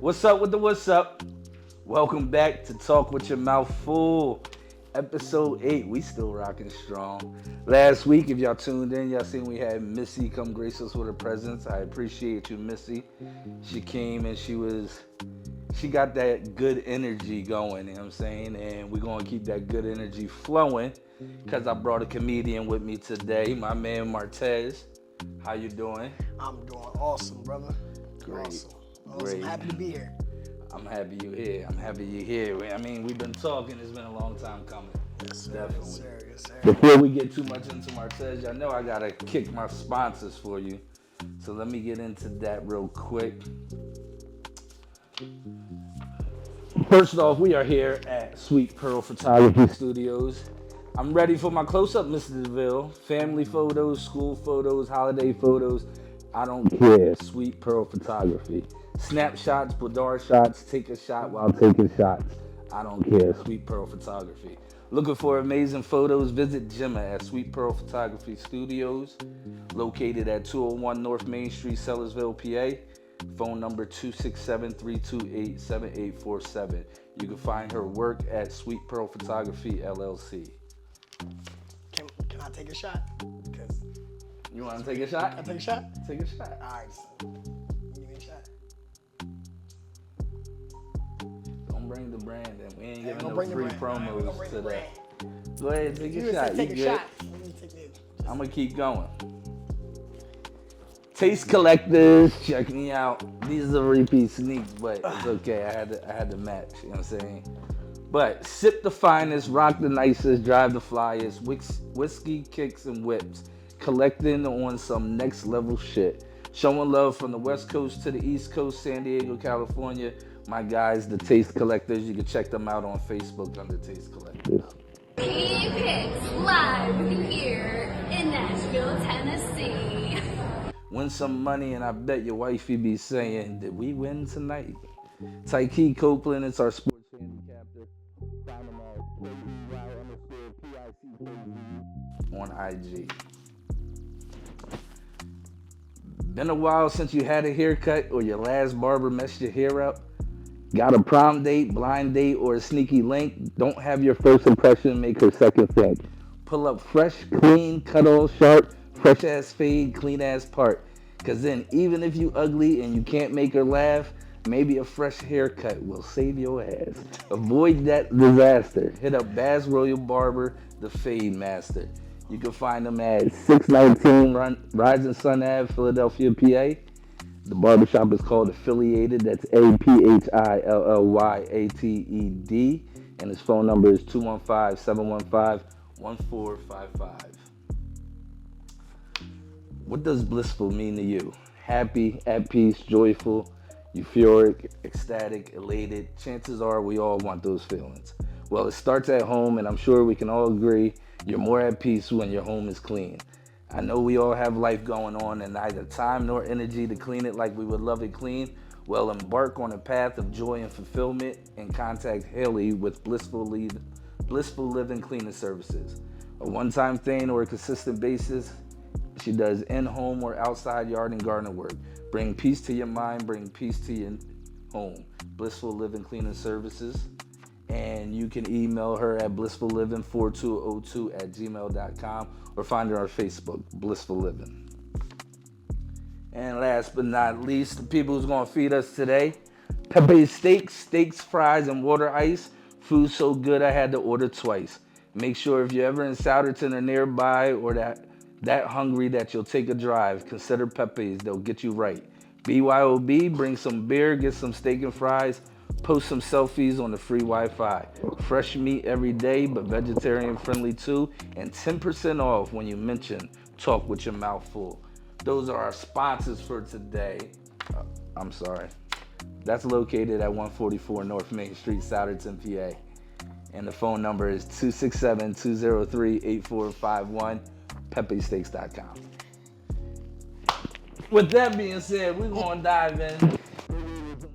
What's up with the what's up? Welcome back to Talk with Your Mouth Full. Episode 8. We still rocking strong. Last week, if y'all tuned in, y'all seen we had Missy come grace us with her presence. I appreciate you, Missy. She came and she got that good energy going, you know what I'm saying? And we're going to keep that good energy flowing because I brought a comedian with me today, my man Martez. How you doing? I'm doing awesome, brother. Great. Awesome. Great. Happy to be here. I'm happy you're here. I mean, we've been talking. It's been a long time coming. Yes, sir. Definitely. Yes, sir. Yes, sir. Before we get too much into Martez, y'all know I got to kick my sponsors for you. So let me get into that real quick. First off, we are here at Sweet Pearl Photography Studios. I'm ready for my close-up, Mr. DeVille. Family photos, school photos, holiday photos. I don't care. Sweet Pearl Photography. Snapshots, boudoir shots, take a shot while taking shots. I don't care. Sweet Pearl Photography. Looking for amazing photos? Visit Gemma at Sweet Pearl Photography Studios, located at 201 North Main Street, Sellersville, PA. Phone number 267-328-7847. You can find her work at Sweet Pearl Photography, LLC. Can I take a shot? You want to take a shot? Can I take a shot? Take a shot. All right. So, give me a shot. Don't bring the brand in. We ain't giving no bring free the brand. promos today. Go ahead, take a shot. Take You a good? shot. Let me take this. I'm going to keep going. Taste collectors, check me out. These are repeat sneaks, but it's okay. I had to match, you know what I'm saying? But sip the finest, rock the nicest, drive the flyest, whiskey, kicks, and whips. Collecting on some next level shit. Showing love from the West Coast to the East Coast, San Diego, California. My guys, the Taste Collectors. You can check them out on Facebook under Taste Collectors. Key Picks live here in Nashville, Tennessee. Win some money, and I bet your wifey be saying, "Did we win tonight?" Tyke Copeland is our sports handicapper. Find him at on IG. Been a while since you had a haircut or your last barber messed your hair up? Got a prom date, blind date, or a sneaky link? Don't have your first impression make her second think. Pull up fresh, clean, cut all sharp, fresh ass fade, clean ass part. Cause then even if you ugly and you can't make her laugh, maybe a fresh haircut will save your ass. Avoid that disaster. Hit up Bass Royal Barber, the Fade Master. You can find them at 619 Rising Sun Ave, Philadelphia, PA. The barbershop is called Affiliated. That's APHILLYATED. And his phone number is 215-715-1455. What does blissful mean to you? Happy, at peace, joyful, euphoric, ecstatic, elated. Chances are we all want those feelings. Well, it starts at home, and I'm sure we can all agree you're more at peace when your home is clean. I know we all have life going on and neither time nor energy to clean it like we would love it clean. Well, embark on a path of joy and fulfillment and contact Haley with Blissful Living Cleaning Services. A one-time thing or a consistent basis, she does in-home or outside yard and garden work. Bring peace to your mind, bring peace to your home. Blissful Living Cleaning Services. And you can email her at blissfulliving4202@gmail.com or find her on Facebook, Blissful Living. And last but not least, the people who's going to feed us today, Pepe steaks, fries, and water ice. Food so good I had to order twice. Make sure if you're ever in Souderton or nearby or that hungry that you'll take a drive, consider Pepe's. They'll get you right. BYOB, bring some beer, get some steak and fries. Post some selfies on the free Wi-Fi. Fresh meat every day, but vegetarian friendly too. And 10% off when you mention Talk with Your Mouth Full. Those are our sponsors for today. I'm sorry. That's located at 144 North Main Street, Souderton, PA. And the phone number is 267-203-8451, pepesteaks.com. With that being said, we're going to dive in.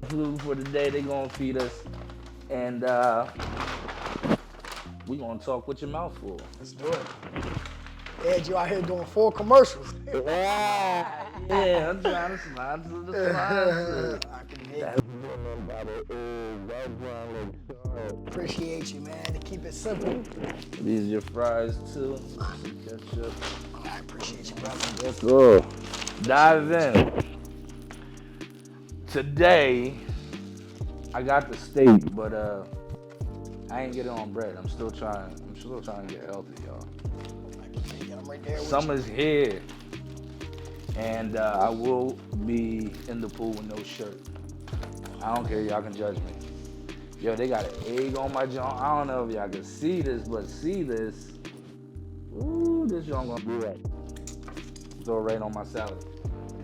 Food for the day, they're gonna feed us, and we're gonna talk with your mouth full. Let's do it. Ed, you out here doing 4 commercials. Yeah, I'm trying to slide to the sponsor. I can dig it. Appreciate you, man. To keep it simple. These are your fries too. Some ketchup. I appreciate you, brother. Let's go. Dive in. Today, I got the steak, but I ain't get it on bread. I'm still trying to get healthy, y'all. I can dig it. I'm right there with Summer's here, and I will be in the pool with no shirt. I don't care, y'all can judge me. Yo, they got an egg on my joint. I don't know if y'all can see this, but see this. Ooh, this joint gonna be right. Throw it right on my salad.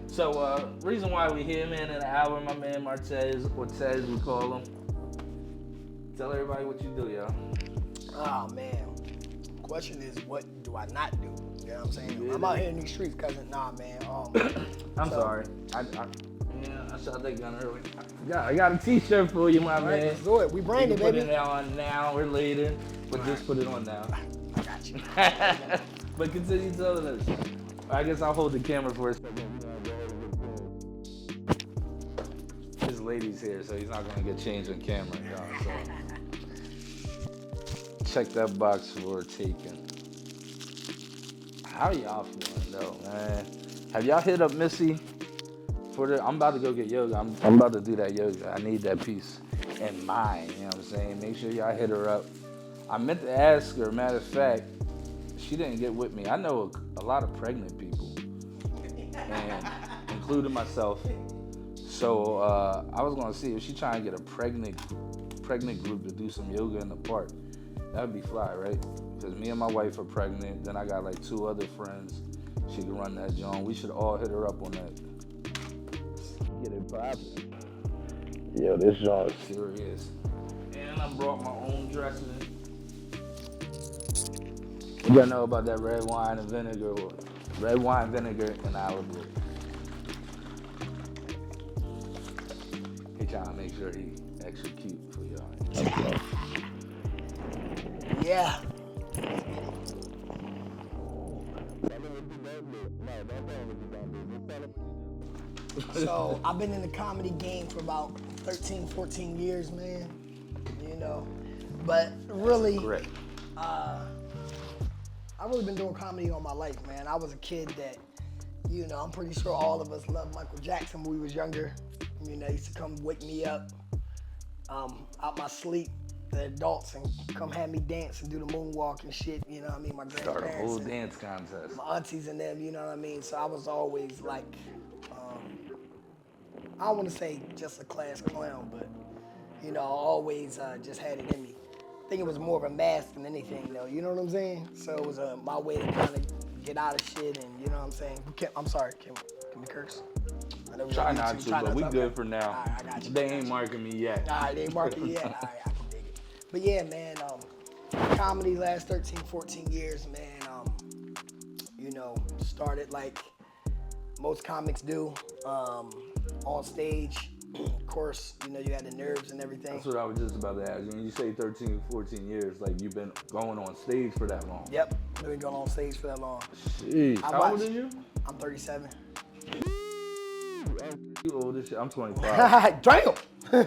So, reason why we here, man, in the hour, my man Martez, or Tez, we call him. Tell everybody what you do, y'all. Oh, man. Question is, what do I not do? You know what I'm saying? I'm out here in these streets, cousin. Nah, man. I'm sorry. I shot that gun early. I got a t-shirt for you, my All right, man. let's do it. We branded, You can baby. put it on now or later, but All just right. put it on now. I got you. But continue telling us. I guess I'll hold the camera for a second. His lady's here, so he's not gonna get changed on camera, y'all. So check that box for taken. How y'all feeling though, man? Have y'all hit up Missy for the? I'm about to go get yoga. I'm about to do that yoga. I need that piece in mind. You know what I'm saying? Make sure y'all hit her up. I meant to ask her. Matter of fact, she didn't get with me. I know a lot of pregnant people, and including myself. So I was gonna see if she trying to get a pregnant group to do some yoga in the park. That'd be fly, right? Because me and my wife are pregnant. Then I got like 2 other friends. She can run that joint. We should all hit her up on that. Get it poppin'. Yo, this joint is serious. And I brought my own dressing. You gotta know about that red wine and vinegar and olive oil. He trying to make sure he extra cute for y'all. Okay. Yeah. So I've been in the comedy game for about 13, 14 years, man. You know, but really, Correct. I've really been doing comedy all my life, man. I was a kid that, you know, I'm pretty sure all of us loved Michael Jackson when we was younger. You know, he used to come wake me up out my sleep, the adults, and come have me dance and do the moonwalk and shit. You know what I mean? My Start a grandparents, whole and dance contest. my aunties and them. You know what I mean? So I was always like, I don't want to say just a class clown, but you know, I always just had it in me. I think it was more of a mask than anything, though. You know what I'm saying? So it was my way to kind of get out of shit, and you know what I'm saying? I'm sorry, can we curse? I know we Try on not YouTube. to, but we okay. good for now. All right, I got you. They ain't marking me yet. All right, they ain't marking yet. All right, I can dig it. But yeah, man, comedy last 13, 14 years, man. You know, started like most comics do, on stage. Of course, you know, you had the nerves and everything. That's what I was just about to ask. When you say 13, 14 years, like you've been going on stage for that long. Yep, I've been going on stage for that long. Jeez. How old are you? I'm 37. You old as shit. I'm 25. Damn! I'm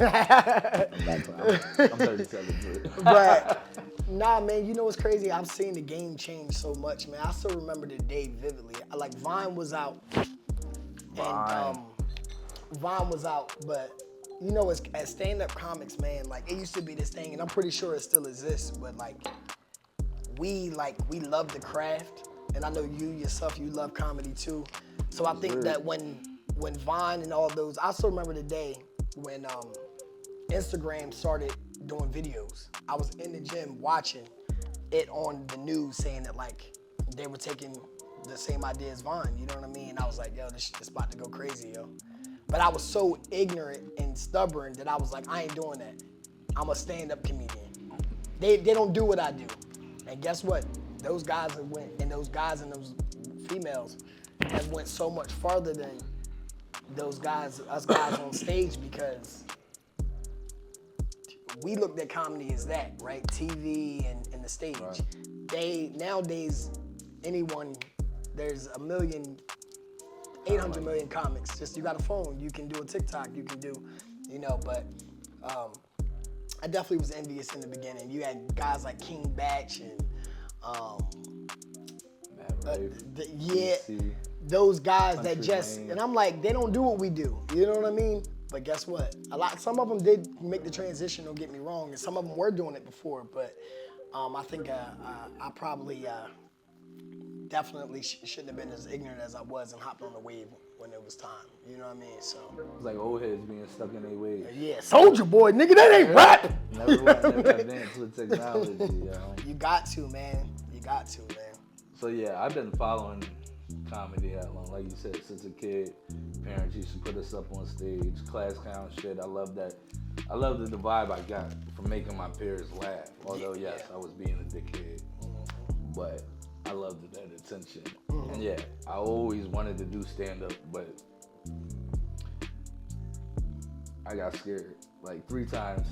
37 too. But nah, man, you know what's crazy? I've seen the game change so much, man. I still remember the day vividly. Like Vine was out, and Vine was out, but you know, as stand-up comics, man, like it used to be this thing, and I'm pretty sure it still exists. But like we love the craft, and I know you yourself, you love comedy too. So I think that when Vine and all those, I still remember the day when Instagram started doing videos. I was in the gym watching it on the news saying that like they were taking the same idea as Vine, you know what I mean? And I was like, yo, this shit's about to go crazy, yo. But I was so ignorant and stubborn that I was like, I ain't doing that. I'm a stand-up comedian. They don't do what I do. And guess what? Those guys have went, and those guys and those females have went so much farther than those guys, us guys on stage, because we looked at comedy as that, right? TV and the stage. Right. Nowadays, there's a million 800 million comics. Just you got a phone, you can do a TikTok, you can do, you know. But I definitely was envious in the beginning. You had guys like King Batch and those guys that just, and I'm like, they don't do what we do. You know what I mean? But guess what? Some of them did make the transition. Don't get me wrong, and some of them were doing it before. But I think I probably definitely shouldn't have been as ignorant as I was and hopped on the wave when it was time. You know what I mean? So it's like old heads being stuck in their ways. Yeah, Soldier Boy, nigga, that ain't rap. Never advance with technology, yo. You got to, man. You got to, man. So yeah, I've been following comedy that long. Like you said, since a kid, parents used to put us up on stage, class clown shit. I love that. I love the vibe I got from making my peers laugh. Although yes, I was being a dickhead, but I loved that attention. And yeah, I always wanted to do stand up, but I got scared like 3 times,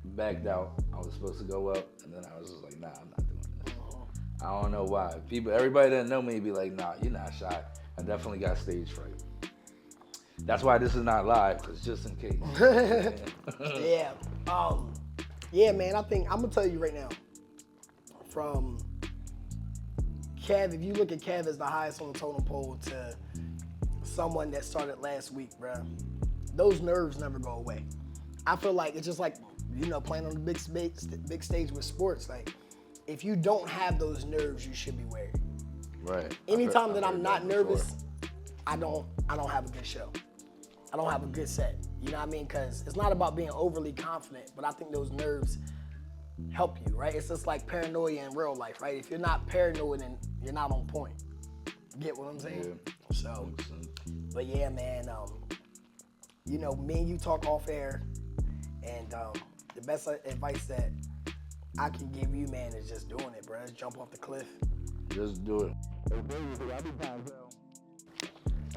backed out. I was supposed to go up, and then I was just like, nah, I'm not doing this. I don't know why. Everybody that know me be like, nah, you're not shy. I definitely got stage fright. That's why this is not live, because just in case. Yeah. Yeah, man, I think, I'm going to tell you right now, from Kev, if you look at Kev as the highest on the totem pole to someone that started last week, bruh, those nerves never go away. I feel like it's just like, you know, playing on the big stage with sports. Like, if you don't have those nerves, you should be wary. Right. Anytime that I'm not nervous, I don't have a good show. I don't have a good set. You know what I mean? Because it's not about being overly confident, but I think those nerves help you, right? It's just like paranoia in real life, right? If you're not paranoid, then you're not on point. Get what I'm saying? Yeah. So, but yeah, man, you know, me and you talk off air, and the best advice that I can give you, man, is just doing it, bro. Just jump off the cliff. Just do it.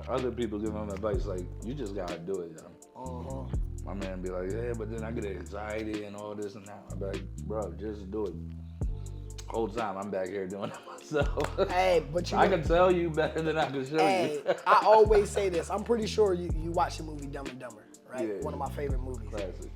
Other people give them advice like, you just gotta do it, yo. My man be like, yeah, but then I get anxiety and all this and that. I be like, bro, just do it. Whole time I'm back here doing it myself. Hey, but you I can tell you better than I can show you. I always say this. I'm pretty sure you watch the movie Dumb and Dumber, right? Yeah, One of my favorite movies. Classic.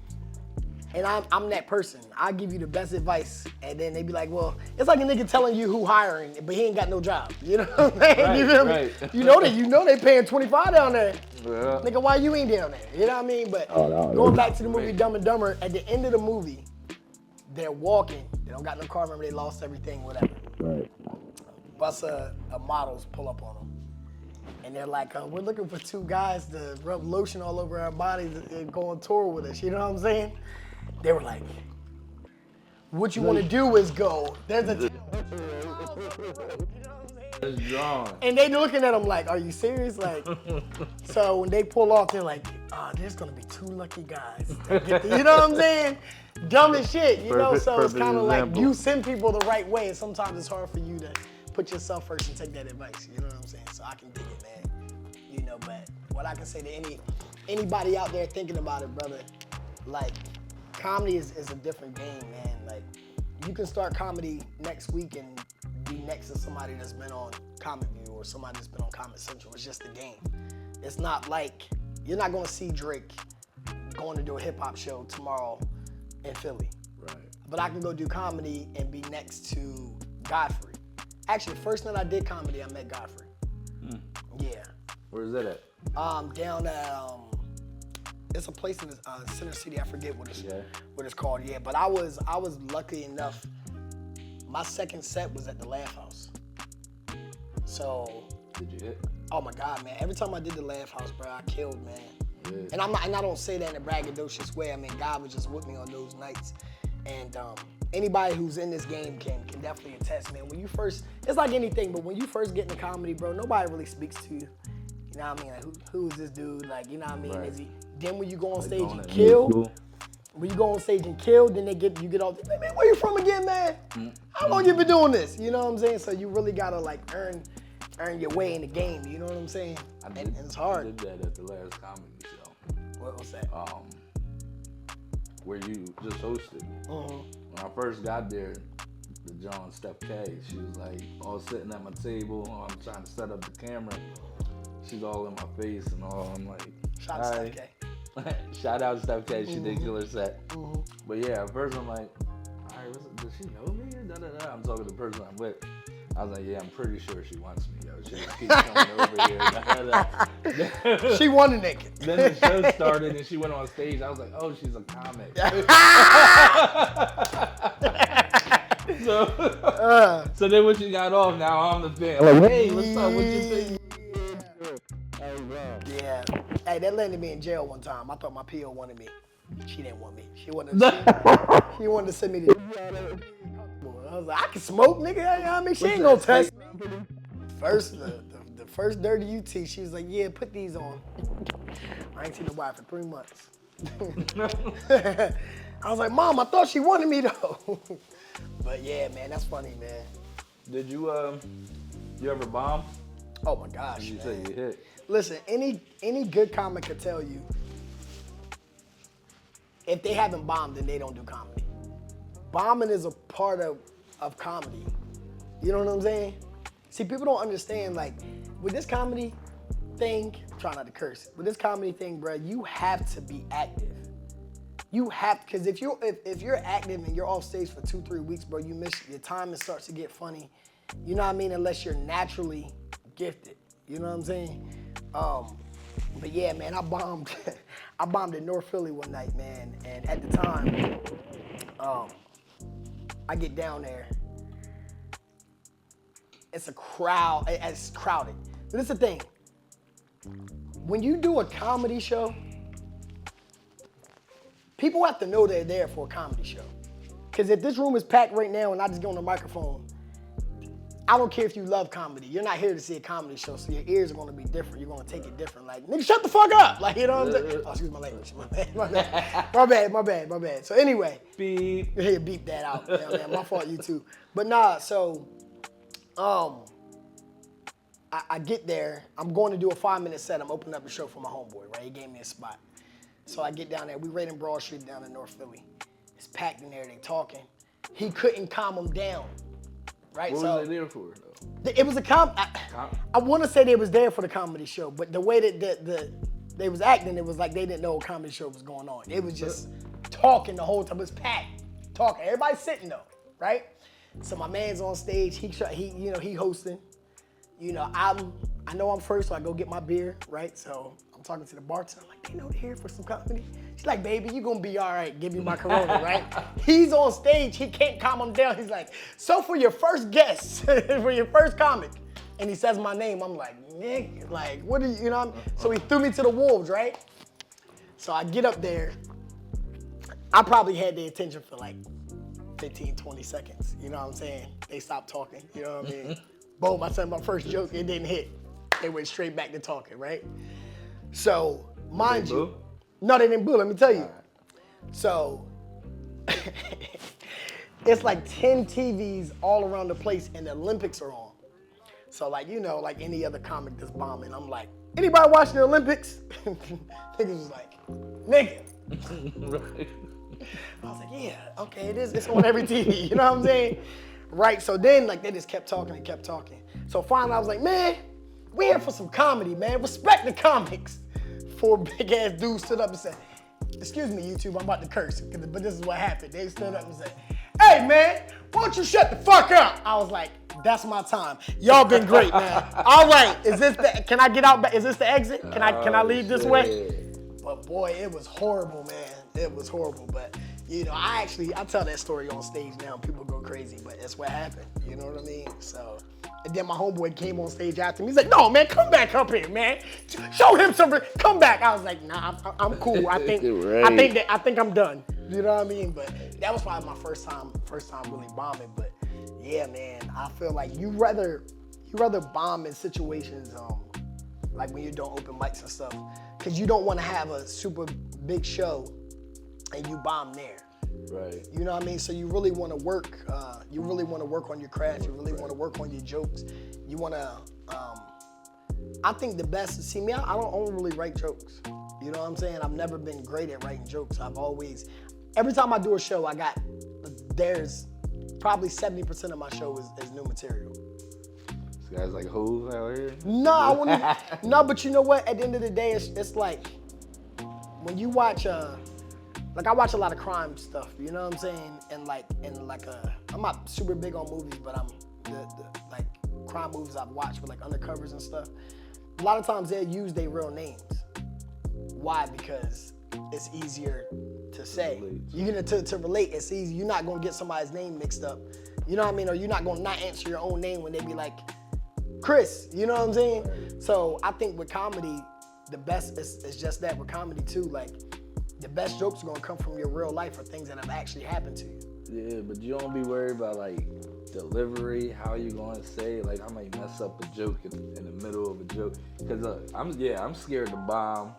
And I'm that person. I give you the best advice, and then they be like, well, it's like a nigga telling you who hiring, but he ain't got no job. You know what I'm saying? Right, you feel right. me? You know they paying 25 down there. Yeah. Nigga, why you ain't down there? You know what I mean? But going back to the movie Dumb and Dumber, at the end of the movie, they're walking. They don't got no car. Remember, they lost everything, whatever. Right. Bus models pull up on them. And they're like, we're looking for 2 guys to rub lotion all over our bodies and go on tour with us. You know what I'm saying? They were like, what you want to do is go. There's a you know what I'm saying? And they looking at them like, are you serious? Like, so when they pull off, they're like, there's going to be 2 lucky guys. You know what I'm saying? Dumb as shit, you know? So it's kind of like you send people the right way, and sometimes it's hard for you to put yourself first and take that advice. You know what I'm saying? So I can dig it, man. You know, but what I can say to anybody out there thinking about it, brother, like, comedy is a different game, man. Like, you can start comedy next week and be next to somebody that's been on Comic View or somebody that's been on Comedy Central. It's just a game. It's not like, you're not gonna see Drake going to do a hip hop show tomorrow in Philly. Right. But I can go do comedy and be next to Godfrey. Actually, the first night I did comedy, I met Godfrey. Yeah. Where's that at? Down at, it's a place in the Center City. I forget what it's called. Yeah, but I was lucky enough. My second set was at the Laugh House. So. Did you hit? Oh my God, man! Every time I did the Laugh House, bro, I killed, man. Yeah. And I don't say that in a braggadocious way. I mean, God was just with me on those nights. And anybody who's in this game can definitely attest, man. When you first, it's like anything, but when you first get into comedy, bro, nobody really speaks to you. You know what I mean? Like, who is this dude? Like, you know what I mean? Right. Is he? Then when you go on stage and kill, then you get off. Like, man, where you from again, man? How long you been doing this? You know what I'm saying? So you really gotta like earn your way in the game. You know what I'm saying? And it's hard. I did that at the last comedy show. What was that? Where you just hosted. When I first got there, the John Steph K, she was like all sitting at my table. I'm trying to set up the camera. she's all in my face and all. I'm like, Shout out to Steph K. Shout out to Steph K. She did kill her set. But yeah, at first I'm like, all right, does she know me? Da, da, da. I'm talking to the person I'm with. I was like, yeah, I'm pretty sure she wants me, yo. She just keeps coming over here. Da, da, da. She won the nigga. Then the show started and she went on stage. I was like, oh, she's a comic. So then when she got off, now I'm the fan. Like, hey, what's up? What you think? Yeah. Hey, that landed me in jail one time. I thought my PO wanted me. She didn't want me. She wanted to send me to. I was like, I can smoke, nigga. You know what I mean? She ain't gonna test me. First, the first dirty UT, she was like, yeah, put these on. I ain't seen the wife for 3 months. I was like, Mom, I thought she wanted me though. But yeah, man, that's funny, man. Did you ever bomb? Oh my gosh, You man. say you hit. Listen, any good comic could tell you if they haven't bombed, then they don't do comedy. Bombing is a part of comedy. You know what I'm saying? See, people don't understand, like, with this comedy thing, try not to curse, with this comedy thing, bro, you have to be active. You have, because if you're active and you're off stage for 2-3 weeks, bro, you miss your time and starts to get funny. You know what I mean? Unless you're naturally gifted. You know what I'm saying? But yeah, man, I bombed in North Philly one night, man. And at the time, I get down there. It's a crowd, it's crowded. But this is the thing. When you do a comedy show, people have to know they're there for a comedy show. Because if this room is packed right now and I just get on the microphone, I don't care if you love comedy. You're not here to see a comedy show, so your ears are gonna be different. You're gonna take it different. Like, nigga, shut the fuck up! Like, you know what I'm saying? Oh, excuse my language. My bad. So anyway. Beep. Yeah, beep that out. You know what I mean? My fault, you too. But nah, so, I get there. I'm going to do a 5-minute set. I'm opening up a show for my homeboy, right? He gave me a spot. So I get down there. We right in Broad Street down in North Philly. It's packed in there. They talking. He couldn't calm them down. Right, What so was they there for, though? it was a I want to say they was there for the comedy show, but the way that they was acting, it was like they didn't know a comedy show was going on. It was just talking the whole time. It was packed, talking. Everybody's sitting though, right? So my man's on stage. He hosting. You know, I know I'm first, so I go get my beer, right? So I'm talking to the bartender. I'm like, they know they're here for some comedy. She's like, baby, you gonna be all right. Give me my Corona, right? He's on stage. He can't calm him down. He's like, so for your first guest, for your first comic, and he says my name. I'm like, Nick, like, what are you know? So he threw me to the wolves, right? So I get up there. I probably had their attention for like 15, 20 seconds. You know what I'm saying? They stopped talking. You know what I mean? Boom, I said my first joke. It didn't hit. They went straight back to talking, right? So, mind you. Boo? No, they didn't boo, let me tell you. So, it's like 10 TVs all around the place and the Olympics are on. So like, you know, like any other comic that's bombing, I'm like, anybody watching the Olympics? Niggas was like, nigga. Right. I was like, yeah, okay, it's on every TV, you know what I'm saying? Right, so then like they just kept talking and kept talking. So finally I was like, man, we here for some comedy, man. Respect the comics. 4 big ass dudes stood up and said, excuse me, YouTube, I'm about to curse, but this is what happened. They stood up and said, hey man, why don't you shut the fuck up? I was like, that's my time. Y'all been great, man. All right, can I get out, is this the exit? Can I leave this way? But boy, it was horrible, man. It was horrible, but you know, I tell that story on stage now and people go crazy, but that's what happened. You know what I mean? So, and then my homeboy came on stage after me. He's like, no, man, come back up here, man. Show him something. Come back. I was like, nah, I'm cool. I think I'm done. You know what I mean? But that was probably my first time really bombing. But yeah, man, I feel like you rather bomb in situations like when you're doing open mics and stuff, because you don't want to have a super big show and you bomb there. Right. You know what I mean? So you really want to work. You really want to work on your craft. You really want to work on your jokes. You want to. I think the best is, see me. I don't really write jokes. You know what I'm saying? I've never been great at writing jokes. Every time I do a show, there's probably 70% of my show is new material. Guys like Hove out here. No, I wouldn't. No, but you know what? At the end of the day, it's like when you watch like I watch a lot of crime stuff. You know what I'm saying? And I'm not super big on movies, but I'm the like crime movies I've watched with like undercovers and stuff. A lot of times they'll use their real names. Why? Because it's easier to say. You're gonna to relate. It's easy. You're not gonna get somebody's name mixed up. You know what I mean? Or you're not gonna not answer your own name when they be like Chris. You know what I'm saying? So I think with comedy, the best is just that with comedy too. Like the best jokes are gonna come from your real life or things that have actually happened to you. Yeah, but you don't be worried about like delivery, how you gonna say. Like I might mess up a joke in the middle of a joke. Cause I'm scared to bomb,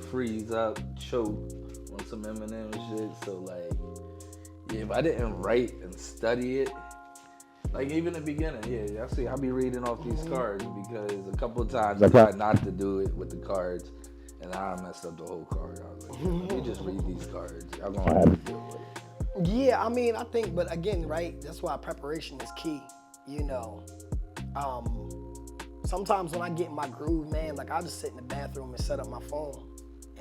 freeze up, choke on some Eminem shit. So like, yeah, if I didn't write and study it, like even in the beginning, yeah, I'll be reading off these cards because a couple of times I tried not to do it with the cards, and I messed up the whole card. I was like, let me just read these cards. Y'all gonna have to deal with it. Yeah, I mean, I think, but again, right, that's why preparation is key, you know. Sometimes when I get in my groove, man, like I'll just sit in the bathroom and set up my phone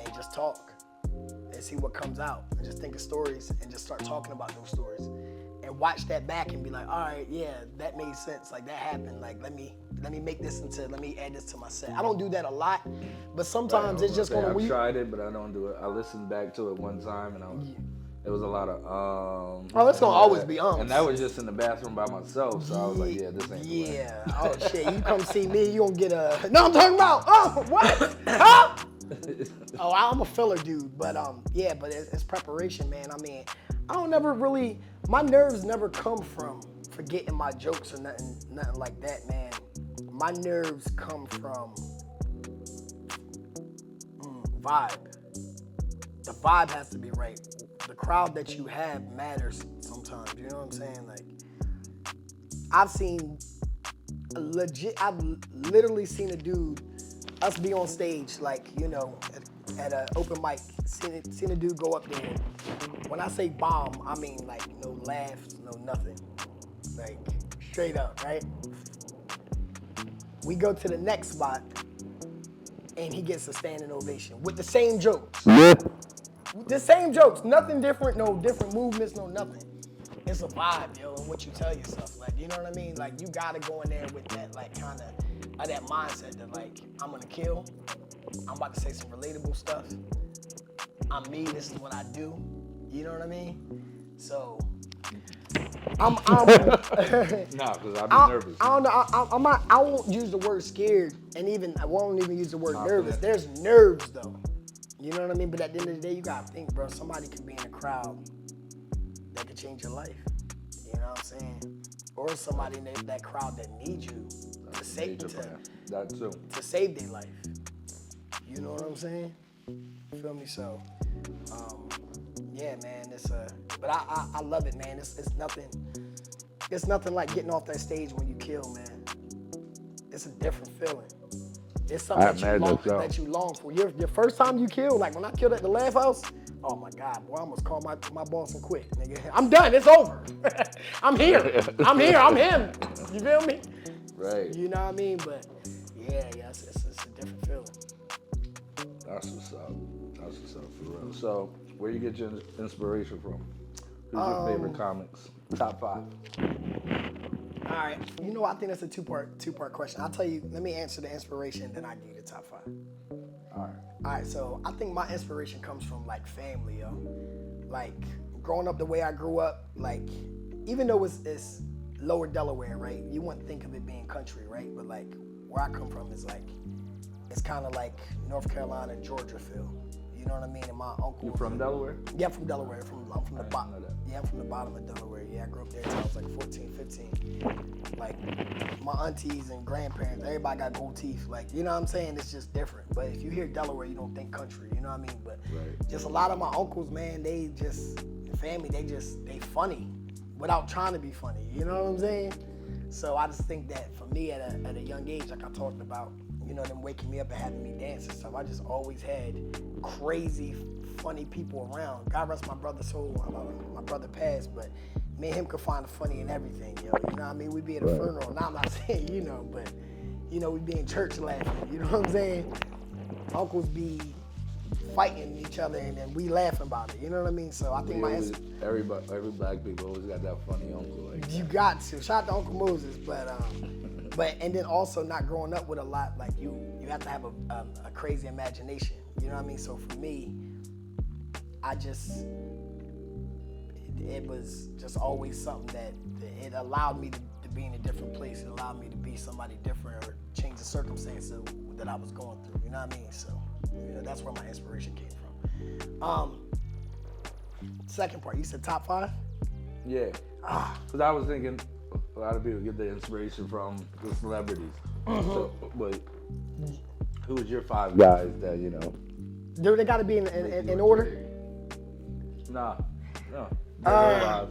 and just talk and see what comes out and just think of stories and just start talking about those stories and watch that back and be like, all right, yeah, that made sense, like that happened, like let me add this to my set. I don't do that a lot, but sometimes it's just I've tried it, but I don't do it. I listened back to it one time and it was a lot of Oh, it's gonna always be and that was just in the bathroom by myself, so I was like, yeah, this ain't the way. Oh shit, you come see me, you gonna get a no, I'm talking about what? Huh? Oh, I'm a filler dude, but yeah, but it's preparation, man. I mean, my nerves never come from forgetting my jokes or nothing like that, man. My nerves come from vibe. The vibe has to be right. The crowd that you have matters sometimes, you know what I'm saying? Like, I've literally seen a dude, us be on stage, like, you know, at an open mic, seen a dude go up there. When I say bomb, I mean like no laughs, no nothing. Like, straight up, right? We go to the next spot, and he gets a standing ovation with the same jokes. The same jokes, nothing different, no different movements, no nothing. It's a vibe, yo, and what you tell yourself, like, you know what I mean? Like, you gotta go in there with that, like, kind of that mindset that, like, I'm gonna kill. I'm about to say some relatable stuff. I'm me. This is what I do. You know what I mean? So, I'm Nah, because I'd be nervous. I don't know. I won't use the word scared, and I won't even use the word nervous. There's nerves though. You know what I mean? But at the end of the day, you gotta think, bro. Somebody could be in a crowd that could change your life. You know what I'm saying? Or somebody in that crowd that needs you to save their life. You know what I'm saying? You feel me? So, yeah, man. But I love it, man. It's nothing like getting off that stage when you kill, man. It's a different feeling. It's something that you long for. Your first time you kill, like when I killed at the Laugh House, oh my God, boy, I almost called my boss and quit, nigga. I'm done, it's over. I'm here, I'm him. You feel me? Right. You know what I mean? But yeah, it's a different feeling. That's what's up for real. So, where you get your inspiration from? Who's your favorite comics? Top 5. All right, you know, I think that's a two-part question. I'll tell you, let me answer the inspiration, then I give you the top 5. All right, so I think my inspiration comes from like family, yo. Like growing up the way I grew up, like even though it's lower Delaware, right? You wouldn't think of it being country, right? But like where I come from is like, it's kind of like North Carolina, Georgia feel. You know what I mean? And my uncle. You from Delaware? Yeah, I'm from Delaware. I'm from the bottom. Yeah, I'm from the bottom of Delaware. Yeah, I grew up there until I was like 14, 15. Like my aunties and grandparents, everybody got gold teeth. Like, you know what I'm saying? It's just different. But if you hear Delaware, you don't think country. You know what I mean? But just a lot of my uncles, man, they funny without trying to be funny. You know what I'm saying? So I just think that for me at a young age, like I talked about, you know, them waking me up and having me dance and stuff, I just always had crazy, funny people around. God rest my brother's soul. My brother passed, but me and him could find the funny in everything, yo. You know what I mean? We be at a funeral. Now I'm not saying, but, we be in church laughing. You know what I'm saying? Uncles be fighting each other and then we laughing about it. You know what I mean? So I think every black people always got that funny uncle. Like you got to. Shout out to Uncle Moses, but and then also not growing up with a lot, like you have to have a crazy imagination. You know what I mean? So for me, it was just always something that it allowed me to be in a different place. It allowed me to be somebody different or change the circumstances that I was going through. You know what I mean? So that's where my inspiration came from. Second part, you said top 5? Yeah. Because I was thinking a lot of people get their inspiration from the celebrities. So, but who was your 5 guys that, Do they got to be in order? No. Now,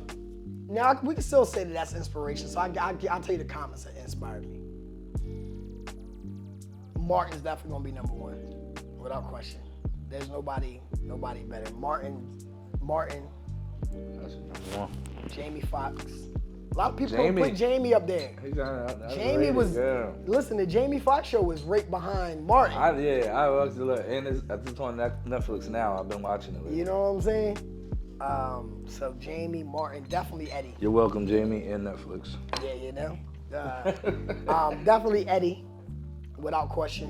we can still say that that's inspiration. So I'll tell you the comments that inspired me. Martin's definitely going to be number 1, without question. There's nobody better. Martin. That's number 1. Jamie Foxx. A lot of people put Jamie up there. Jamie was, listen, the Jamie Foxx show was right behind Martin. I watched it, and it's on Netflix now. I've been watching it. You know what I'm saying? So Jamie, Martin, definitely Eddie. You're welcome, Jamie, and Netflix. Yeah, definitely Eddie, without question.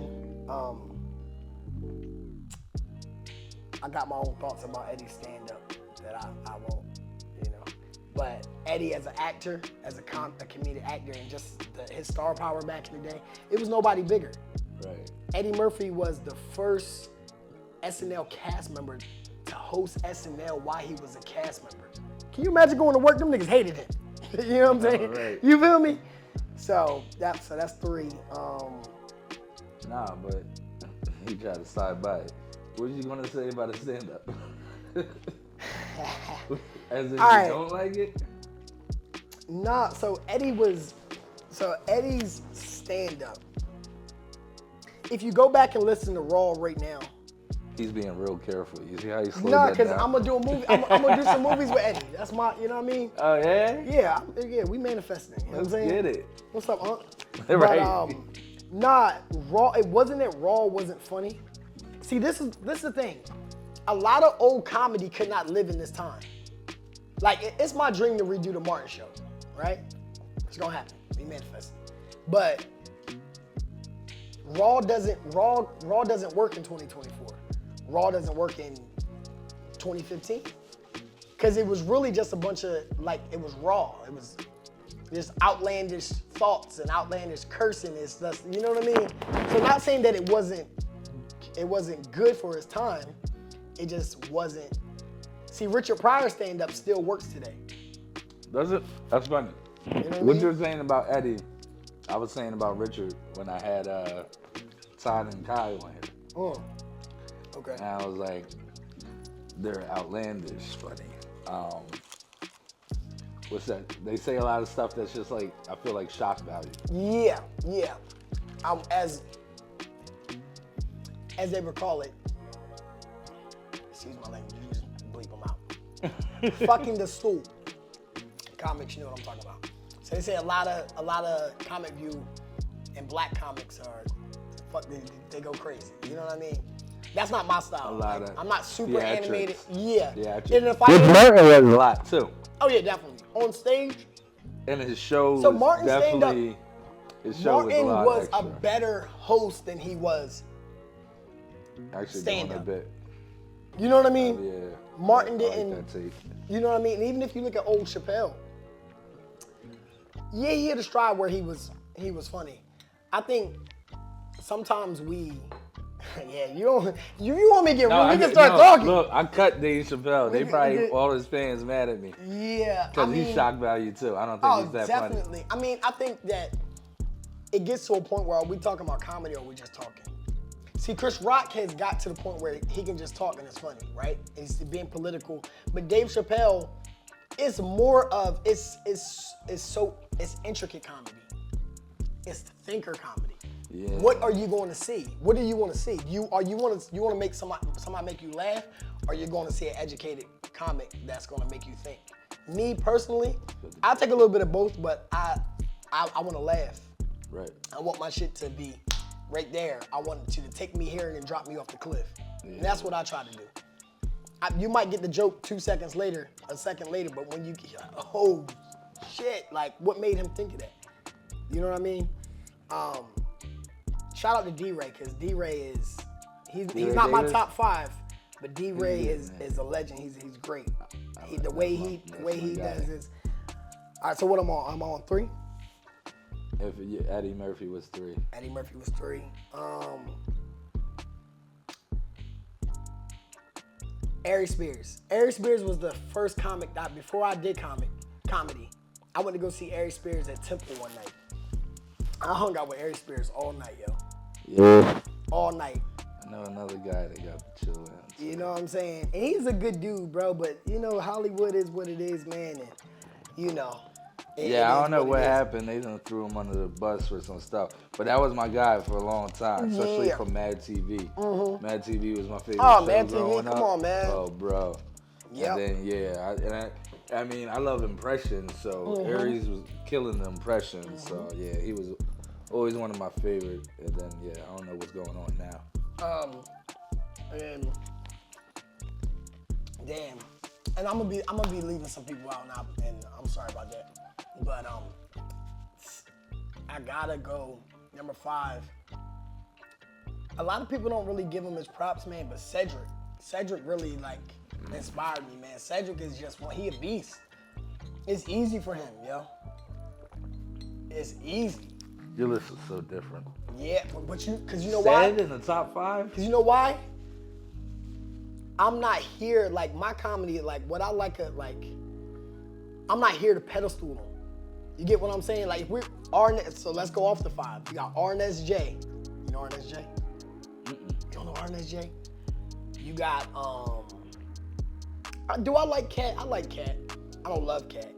I got my own thoughts about Eddie's stand-up that I won't, But Eddie as an actor, as a comedic actor, and just his star power back in the day, it was nobody bigger. Right. Eddie Murphy was the first SNL cast member to host SNL while he was a cast member. Can you imagine going to work? Them niggas hated him. You know what I'm saying? Right. You feel me? So that's 3. Nah, but he tried to slide by it. What are you gonna say about a stand-up? As if you don't like it? Nah, so Eddie's stand-up. If you go back and listen to Raw right now. He's being real careful. You see how he slowed Nah, that down? because I'm gonna do a movie. I'm gonna do some movies with Eddie. That's my, you know what I mean? Oh, yeah? Yeah, we manifesting. You know what I'm saying? Get it. What's up, Unc? Right. But, Raw, it wasn't that Raw wasn't funny. See, this is the thing. A lot of old comedy could not live in this time. Like, it's my dream to redo the Martin show, right? It's gonna happen. We manifesting. But Raw doesn't work in 2024. Raw doesn't work in 2015. Because it was really just a bunch of, it was raw. It was just outlandish thoughts and outlandish cursing and stuff. You know what I mean? So not saying that it wasn't good for its time. It just wasn't. See, Richard Pryor's stand-up still works today. Does it? That's funny. You know what you're saying about Eddie, I was saying about Richard when I had Todd and Kyle on here. Okay. And I was like, they're outlandish funny. What's that? They say a lot of stuff that's just like, I feel like shock value. Yeah. As they would call it, excuse my language, you just bleep them out. Fucking the stool. Comics, you know what I'm talking about. So they say a lot of comic view and black comics are, they go crazy. You know what I mean? That's not my style. I'm not super animated. Yeah. And if Martin was a lot too. Oh yeah, definitely. On stage. And his show So was Martin definitely, his show Martin was a better host than he was actually stand-up. a bit. You know what I mean? Yeah. Martin I didn't. like that take. You know what I mean? And even if you look at old Chappelle, yeah, he had a stride where he was funny. I think sometimes you want me to get real, we can start talking. Look, I cut Dave Chappelle. They probably, all his fans mad at me. Yeah. Because he's shock value too. I don't think he's that funny. Definitely. I mean, I think that it gets to a point where are we talking about comedy or are we just talking? See, Chris Rock has got to the point where he can just talk and it's funny, right? He's being political. But Dave Chappelle is more of, it's intricate comedy. It's thinker comedy. Yeah. What are you going to see? What do you want to see? You want to make somebody make you laugh, or you're going to see an educated comic that's going to make you think? Me personally, I'll take a little bit of both, but I want to laugh. Right. I want my shit to be right there. I want you to take me here and then drop me off the cliff. Yeah. And that's what I try to do. You might get the joke 2 seconds later, a second later, but when you, oh shit, like what made him think of that? You know what I mean? Shout out to D-Ray, because D-Ray is, he's not my top 5, but D-Ray is a legend. He's great. The way he does this. All right, so what I'm on? I'm on 3? If Eddie Murphy was 3. Eddie Murphy was 3. Ari Spears. Ari Spears was the first comic that, before I did comedy, I went to go see Ari Spears at Temple one night. I hung out with Ari Spears all night, yo. Yeah. All night. I know another guy that got to chill in. You know what I'm saying? And he's a good dude, bro, but you know, Hollywood is what it is, man, and you know. Yeah, I don't know what happened. They done threw him under the bus for some stuff. But that was my guy for a long time, especially from Mad TV. Mad TV was my favorite show Mad TV, growing come up. on, man. Oh, bro. Yep. And then, I mean, I love impressions, so Aries was killing the impressions. So, yeah, he was always one of my favorites. And then, yeah, I don't know what's going on now. And damn. And I'm gonna be leaving some people out now, and I'm sorry about that. But I gotta go number 5. A lot of people don't really give him his props, man, but Cedric really like inspired me, man. Cedric is just he a beast. It's easy for him, yo. It's easy. Your list is so different. Yeah, but cause you know why? Said in the top 5? Cause you know why? I'm not here, like my comedy, like what I like, I'm not here to pedestal them. You get what I'm saying? Like if we're Arnett, so let's go off the 5. You got Arnett J. You know Arnett J? You don't know Arnett J? You got do I like Cat? I like Cat. I don't love Cat.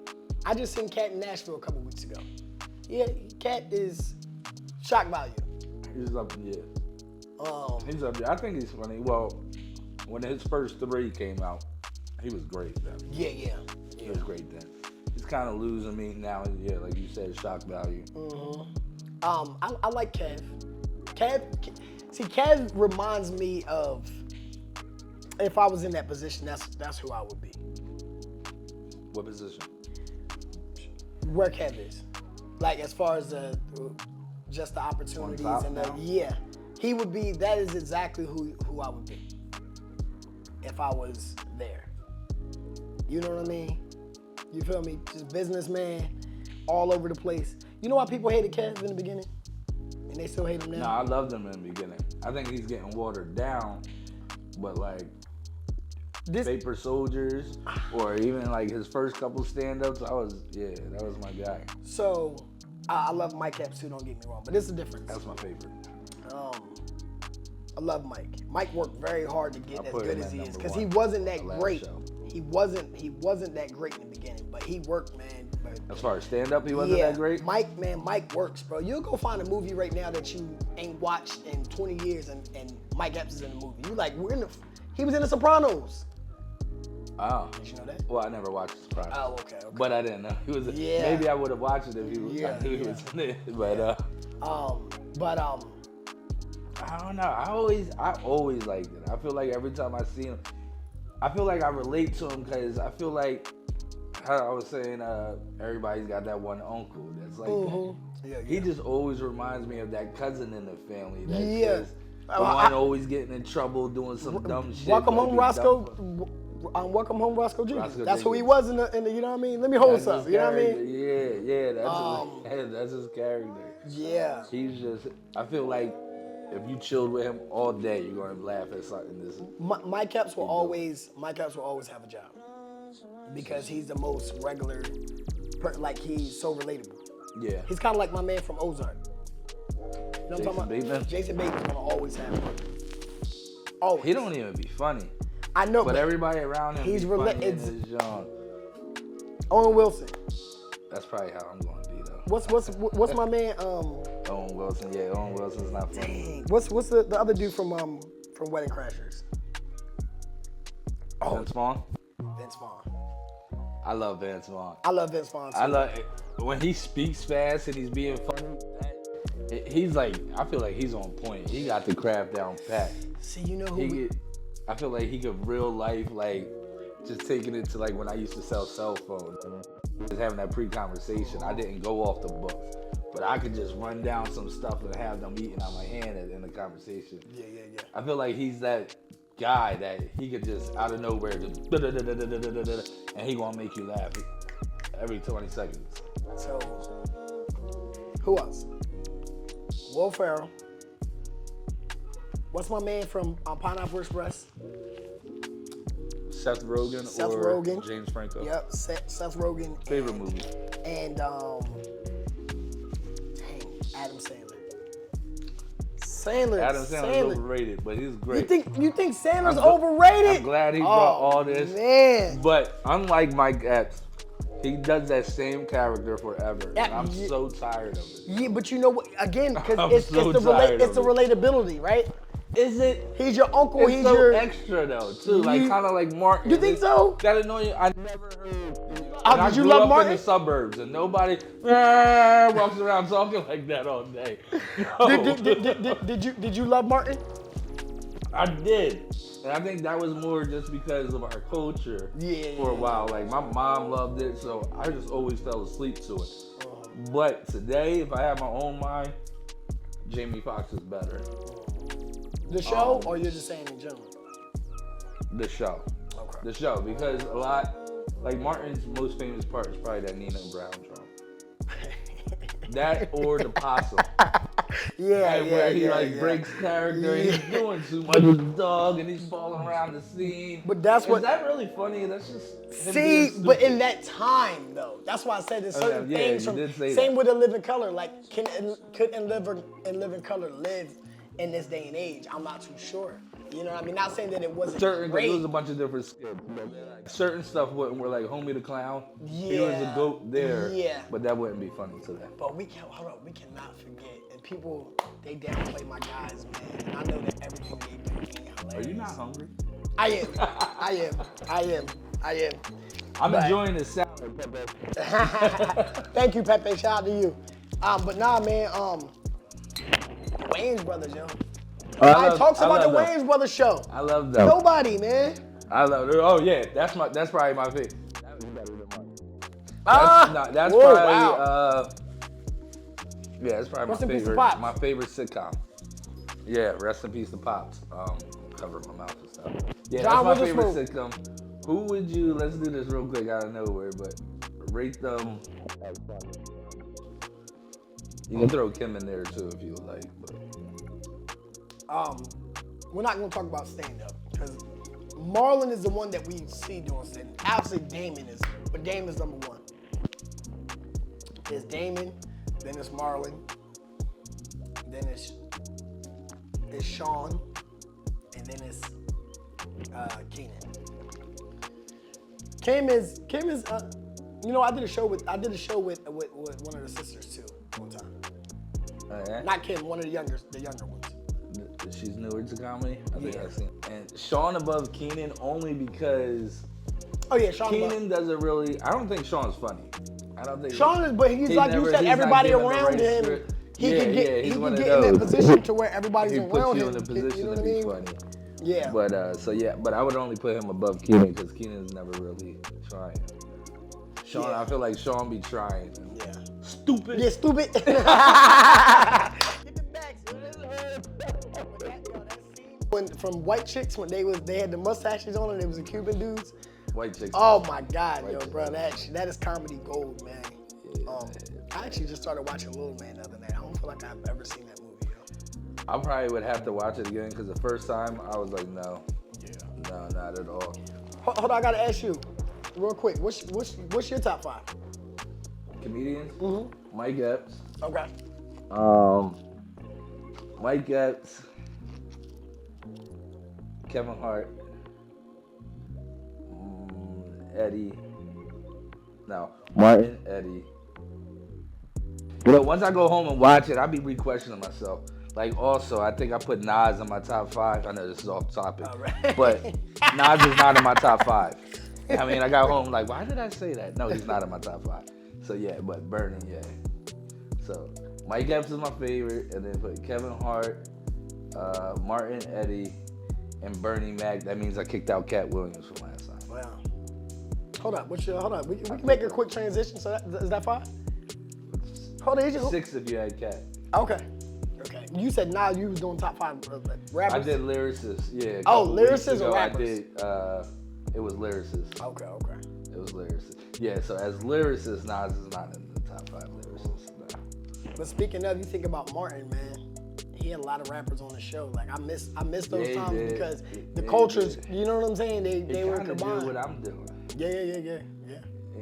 I just seen Cat in Nashville a couple weeks ago. Yeah, Cat is shock value. He's up, yeah. He's up there. I think he's funny. Well, when his first 3 came out, he was great then. Yeah. He was great then. He's kind of losing me now. Yeah, like you said, shock value. I like Kev. Kev reminds me of, if I was in that position, that's who I would be. What position? Where Kev is, like as far as just the opportunities and he would be. That is exactly who I would be if I was there. You know what I mean? You feel me? Just businessman, all over the place. You know why people hated Kev in the beginning? And they still hate him now? No, I loved him in the beginning. I think he's getting watered down, but like Paper Soldiers, or even like his first couple stand-ups, that was my guy. So, I love Mike Epps too, don't get me wrong, but it's a difference. That's my favorite. I love Mike. Mike worked very hard to get as good as he is, because he one, wasn't that the great. show. He wasn't that great in the beginning, but he worked, man. As far as stand-up, he wasn't that great? Mike works, bro. You'll go find a movie right now that you ain't watched in 20 years and Mike Epps is in the movie. You like, he was in The Sopranos. Oh. Did you know that? Well, I never watched The Sopranos. Oh, okay. But I didn't know he was. Maybe I would have watched it if he was. I knew he was in it. But I don't know. I always liked it. I feel like every time I see him, I feel like I relate to him because I feel like how I was saying, everybody's got that one uncle that's like that. Yeah. He just always reminds me of that cousin in the family. That's the one always getting in trouble doing some dumb shit. Welcome home, Roscoe. Welcome home, Roscoe G. That's who he was in the. You know what I mean? Let me hold something. You know what I mean? Yeah. That's his character. Yeah. He's just. I feel like if you chilled with him all day, you're gonna laugh at something. Mike Epps will always have a job because he's the most regular. Like he's so relatable. Yeah. He's kind of like my man from Ozark. You know what I'm talking about? Jason Bateman's gonna always have one. Always. He don't even be funny. I know, but everybody around him he's related. Owen Wilson. That's probably how I'm gonna be though. What's my man? Owen Wilson. Yeah, Owen Wilson's not funny. Dang. What's the other dude from Wedding Crashers? Vince Vaughn. Vince Vaughn. I love Vince Vaughn. I love Vince Vaughn too. I love it. When he speaks fast and he's being funny. He's like, I feel like he's on point. He got the craft down pat. See, you know who? I feel like he could real life, like, just taking it to like when I used to sell cell phones. Just having that pre-conversation. I didn't go off the books, but I could just run down some stuff and have them eating out my hand in the conversation. Yeah. I feel like he's that guy that he could just out of nowhere just and he gonna make you laugh every 20 seconds. So, who else? Will Ferrell. What's my man from Pineapple Express? Seth Rogen. James Franco. Yep, Seth Rogen. Favorite movie. And Adam Sandler. Adam Sandler's overrated, but he's great. You think Sandler's overrated? I'm glad he brought all this. Man. But unlike Mike Epps, he does that same character forever. Yeah, and I'm so tired of it. Yeah, but you know what? Again, because I'm it's so the tired of relatability, right? Is it? He's your uncle. It's He's so your extra though, too. Like kind of like Martin. You think so? That annoying. I never heard. Did you love Martin? In the suburbs, and nobody walks around talking like that all day. No. Did you love Martin? I did. And I think that was more just because of our culture for a while. Like my mom loved it, so I just always fell asleep to it. But today, if I have my own mind, Jamie Foxx is better. The show, or you're just saying in general? The show. Okay. The show, because a lot, like Martin's most famous part is probably that Nina Brown drum. That or the possum. Where he breaks character and he's doing too much with the dog and he's falling around the scene. But that's what. Is that really funny? That's just. See, but in that time though, that's why I said there's certain things from. Same with A Living Color. Like, could In Living Color live in this day and age? I'm not too sure. You know what I mean? Not saying that it wasn't great. There was a bunch of different skits. Certain stuff were like Homie the Clown. He was a goat there. Yeah. But that wouldn't be funny today. But we cannot forget. And people, they downplay my guys, man. And I know that everything they do ain't hilarious. Are you not hungry? I am. I'm enjoying this salad, Pepe. Thank you, Pepe. Shout out to you. But nah, man. Wayans Brothers, yo. Nobody talks about the Wayans Brothers show. I love them. Nobody, man. I love them. Oh yeah, that's probably my favorite. That was better than mine. That's probably my favorite. My favorite sitcom. Yeah, rest in peace to Pops. Cover my mouth and stuff. Yeah, that's my favorite sitcom. Who would you? Let's do this real quick out of nowhere, but rate them. You can throw Kim in there too if you would like. But. We're not gonna talk about stand-up because Marlon is the one that we see doing stand-up. Obviously, Damon's number one. It's Damon, then it's Marlon, then it's Sean, and then it's Keenan. Kim is I did a show with one of the sisters too one time. Not Kim, one of the younger ones. She's newer to comedy. I think I've seen. And Sean above Keenan only because. Oh yeah, Sean. Keenan doesn't really. I don't think Sean's funny. I don't think. Sean is, but he's like you said, everybody around him. He can get in that position to where everybody's around him. He puts you in a position to be funny. Yeah. But but I would only put him above Keenan because Keenan's never really trying. Sean, I feel like Sean be trying. Yeah. Stupid. Yeah, stupid. From White Chicks when they had the mustaches on and it was the Cuban dudes. White Chicks. Oh my God, bro, that is comedy gold, man. I actually just started watching Little Man the other night. I don't feel like I've ever seen that movie, yo. I probably would have to watch it again because the first time I was like, no. Yeah. No, not at all. Hold on, I gotta ask you, real quick. What's your top 5? Comedians? Mm-hmm. Mike Epps. Okay. Mike Epps. Kevin Hart. Eddie. No, Martin, Eddie. But once I go home and watch it, I'll be re-questioning myself. Like, also, I think I put Nas in my top 5. I know this is off topic, but Nas is not in my top 5. I mean, I got home like, why did I say that? No, he's not in my top 5. So yeah, but Bernie, yeah. So Mike Epps is my favorite, and then put Kevin Hart, Martin Eddie, and Bernie Mac. That means I kicked out Cat Williams from last time. Wow. Hold up. Hold on. We can make a quick transition. So is that 5? Hold on. 6 if you had Cat. Okay. You said now you was doing top 5 rappers. I did lyricists, yeah. Oh, lyricists or rappers? I did, it was lyricists. Okay. It was lyricists. Yeah, so as lyricists, Nas is not in the top 5 lyricists. No. But speaking of, you think about Martin, man. He had a lot of rappers on the show. Like I miss those times because the cultures, you know what I'm saying? They were combined. Do what I'm doing. Yeah. You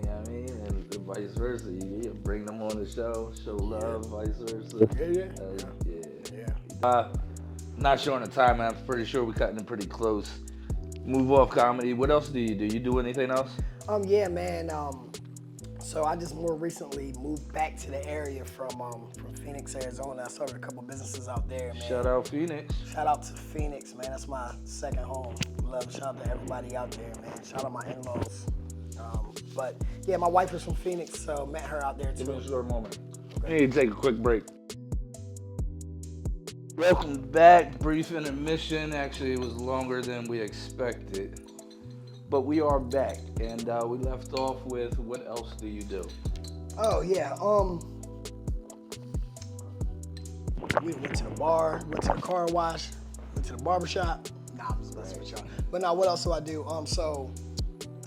know what I mean? And vice versa. You bring them on the show, show love, vice versa. Yeah. Not sure on the time, I'm pretty sure we're cutting it pretty close. Move off comedy. What else do? You do anything else? Yeah, man. So I just more recently moved back to the area from Phoenix, Arizona. I started a couple businesses out there, man. Shout out Phoenix. Shout out to Phoenix, man. That's my second home. Love, shout out to everybody out there, man. Shout out my in-laws. But yeah, my wife is from Phoenix, so met her out there too. Give me a short moment. Okay. I need to take a quick break. Welcome back. Brief intermission. Actually, it was longer than we expected. But we are back, and we left off with what else do you do? Oh yeah, we went to the bar, went to the car wash, went to the barbershop. Nah, I'm just messing with y'all. But now, what else do I do? So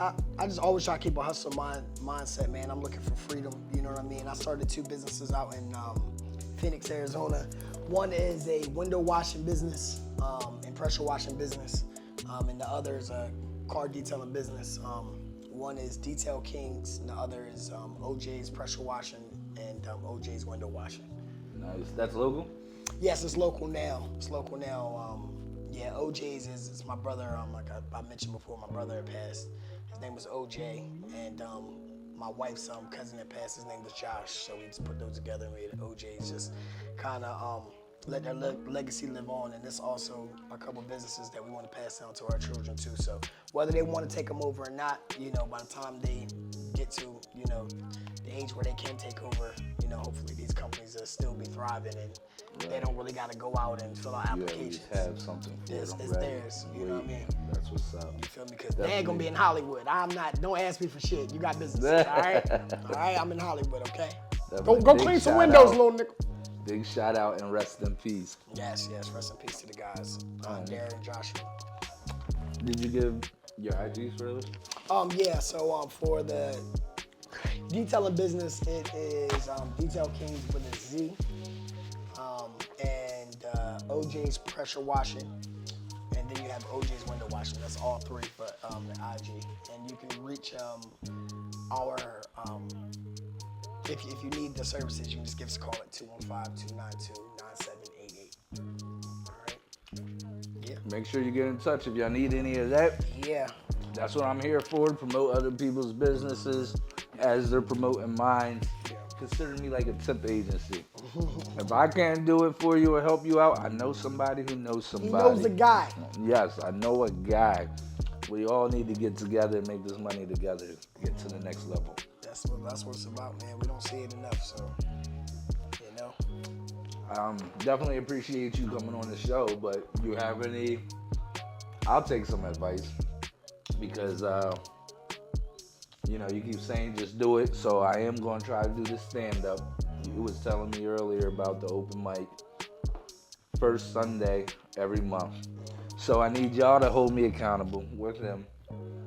I just always try to keep a hustle mindset, man. I'm looking for freedom. You know what I mean? I started 2 businesses out in Phoenix, Arizona. One is a window washing business and pressure washing business, and the other is a car detailing business. One is Detail Kings, and the other is OJ's pressure washing and OJ's window washing. Nice. That's local? Yes, it's local now. Yeah, OJ's is my brother. Like I mentioned before, my brother had passed. His name was OJ, and my wife's cousin that passed, his name was Josh. So we just put those together and made it OJ's. Just kind of let their legacy live on. And there's also a couple businesses that we want to pass down to our children too. So whether they want to take them over or not, by the time they get to, the age where they can take over, hopefully these companies will still be thriving and they don't really got to go out and fill out applications. You have something for it's them. theirs, you know what I mean? That's what's up. You feel me? Because they ain't going to be in Hollywood. I'm not, don't ask me for shit. You got business, all right? All right, I'm in Hollywood, okay? Go clean some windows, little nigga. Big shout out and rest in peace. Yes, rest in peace to the guys, Darren and Joshua. Did you give your IGs for this? Yeah, so for the detailing business, it is Detail Kings with a Z, and OJ's pressure washing, and then you have OJ's window washing. That's all 3 for the IG, and you can reach our if you need the services, you can just give us a call at 215-292-9788. All right. Yeah. Make sure you get in touch if y'all need any of that. Yeah. That's what I'm here for, to promote other people's businesses as they're promoting mine. Yeah. Consider me like a tip agency. If I can't do it for you or help you out, I know somebody who knows somebody. He knows a guy. Yes, I know a guy. We all need to get together and make this money together to get to the next level. That's what it's about, man. We don't see it enough, so, Definitely appreciate you coming on the show, but you have any, I'll take some advice because, you keep saying just do it, so I am going to try to do this stand-up. You was telling me earlier about the open mic, first Sunday every month. So I need y'all to hold me accountable with him.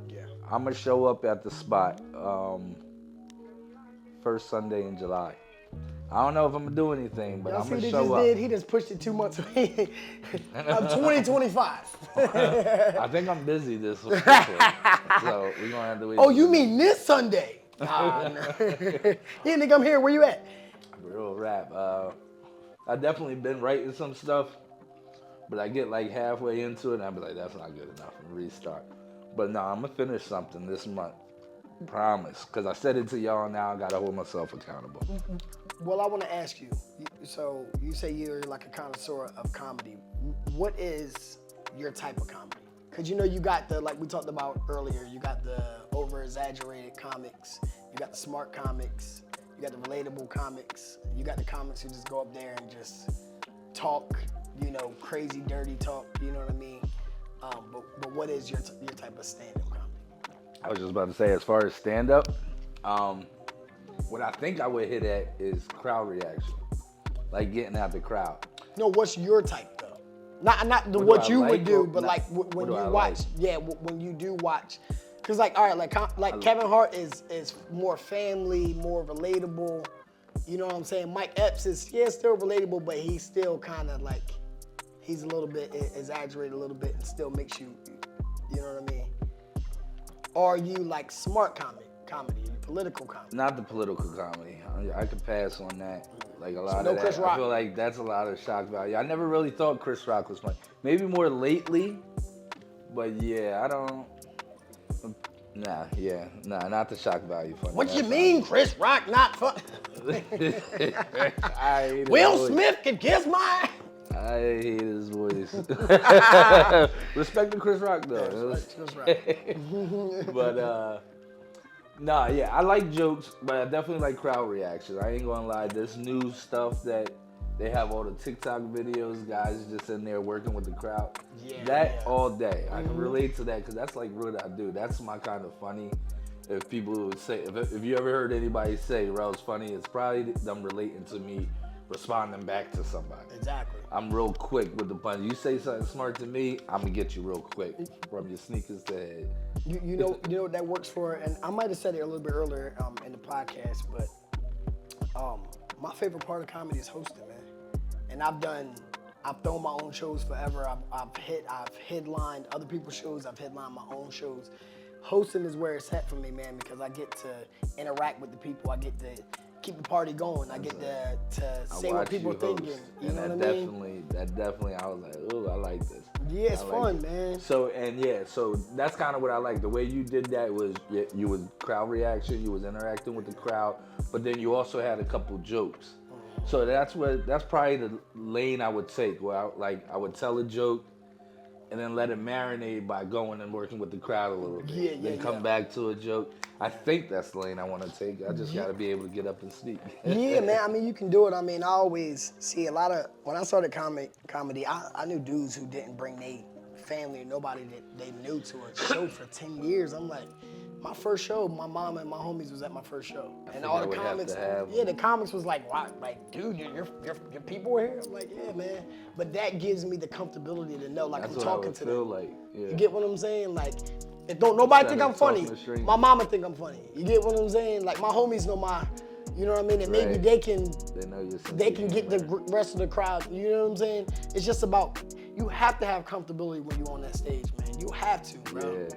Yeah. I'm going to show up at the spot first Sunday in July. I don't know if I'm going to do anything, but I'm going to show up. He just pushed it 2 months away. I'm 2025. I think I'm busy this week, so we're going to have to wait. Oh, you mean this Sunday? Nah, no. You didn't think I'm here? Where you at? Real rap. I definitely been writing some stuff, but I get like halfway into it and I be like, that's not good enough, and restart. But no, I'm going to finish something this month. Promise. Because I said it to y'all, now I got to hold myself accountable. Well, I want to ask you, so you say you're like a connoisseur of comedy. What is your type of comedy? Cause you know you got the, like we talked about earlier, you got the over exaggerated comics, you got the smart comics, you got the relatable comics, you got the comics who just go up there and just talk, you know, crazy dirty talk, you know what I mean? But what is your type of stand-up comedy? I was just about to say, as far as stand-up, what I think I would hit at is crowd reaction, like getting out the crowd. No, what's your type though? Not the What what do I you like, would do, or but not- like when what you do I watch, like? yeah, when you do watch, cause like all right, like Kevin Hart is more family, more relatable. You know what I'm saying? Mike Epps is still relatable, but he's still kind of like he's a little bit exaggerated a little bit and still makes you, you know what I mean? Or are you like smart comedy, political comedy? Not the political comedy. I could pass on that. Like a lot no of that. Chris Rock? I feel like that's a lot of shock value. I never really thought Chris Rock was funny. Maybe more lately, but yeah, I don't. Nah, not the shock value funny. What you That's mean, Chris Rock not fun? I hate Will his voice. Smith can kiss my. I hate his voice. Respect to Chris Rock though. Chris Rock. But nah, yeah, I like jokes, but I definitely like crowd reactions. I ain't gonna lie, this new stuff that they have all the TikTok videos, guys just in there working with the crowd. Yeah. All day. I can relate to that because that's like what I do. That's my kind of funny. If people would say, if you ever heard anybody say Rel's funny, it's probably them relating to me responding back to somebody. Exactly. I'm real quick with the punch. You say something smart to me, I'm gonna get you real quick from your sneakers to head. You know what that works for, and I might have said it a little bit earlier in the podcast, but my favorite part of comedy is hosting, man. And I've thrown my own shows forever. I've headlined other people's shows. I've headlined my own shows. Hosting is where it's at for me, man, because I get to interact with the people. I get to keep the party going. I get to say what people are thinking. You know what I mean? That definitely, I was like, ooh, I like this. Yeah, it's I like fun, it. man. So that's kind of what I like. The way you did that was you was crowd reaction, you was interacting with the crowd, but then you also had a couple jokes. So that's probably the lane I would take, where I would tell a joke and then let it marinate by going and working with the crowd a little bit. Then come back to a joke. I think that's the lane I want to take. I just got to be able to get up and speak. Yeah, man. I mean, you can do it. I mean, I always see a lot of, when I started comedy, I knew dudes who didn't bring their family or nobody that they knew to a show for 10 years. I'm like, my first show, my mom and my homies was at my first show. And all the comics, the comics was like, wow, like, dude, your people were here? I'm like, yeah, man. But that gives me the comfortability to know, like, That's I'm what talking I to would feel them. like. Yeah. You get what I'm saying? Like, if don't nobody think I'm funny. My mama think I'm funny. You get what I'm saying? Like, my homies know you know what I mean? And maybe they can get the rest of the crowd. You know what I'm saying? It's just about, you have to have comfortability when you're on that stage, man. You have to, bro. Yeah.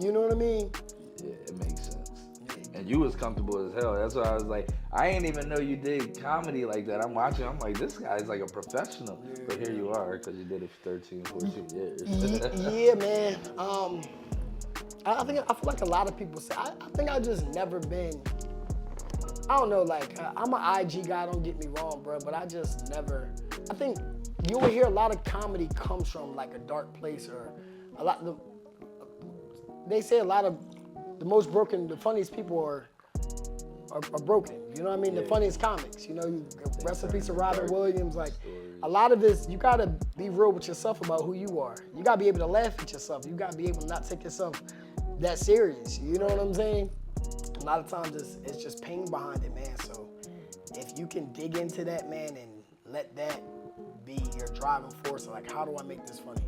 You know what I mean? Yeah, it makes sense. And you was comfortable as hell. That's why I was like, I ain't even know you did comedy like that. I'm watching, I'm like, this guy's like a professional. Yeah. But here you are, because you did it for 13, 14 years. Yeah, man. I feel like a lot of people say, I think I just never been, I don't know, like, I'm an IG guy, don't get me wrong, bro, but I just never, I think you will hear a lot of comedy comes from like a dark place, or they say a lot of the funniest people are broken. You know what I mean? Yeah. The funniest comics. You know, rest in peace of Robin Williams. Like, a lot of this, you gotta be real with yourself about who you are. You gotta be able to laugh at yourself. You gotta be able to not take yourself that serious. You know what I'm saying? A lot of times it's just pain behind it, man. So if you can dig into that, man, and let that be your driving force, like, how do I make this funny?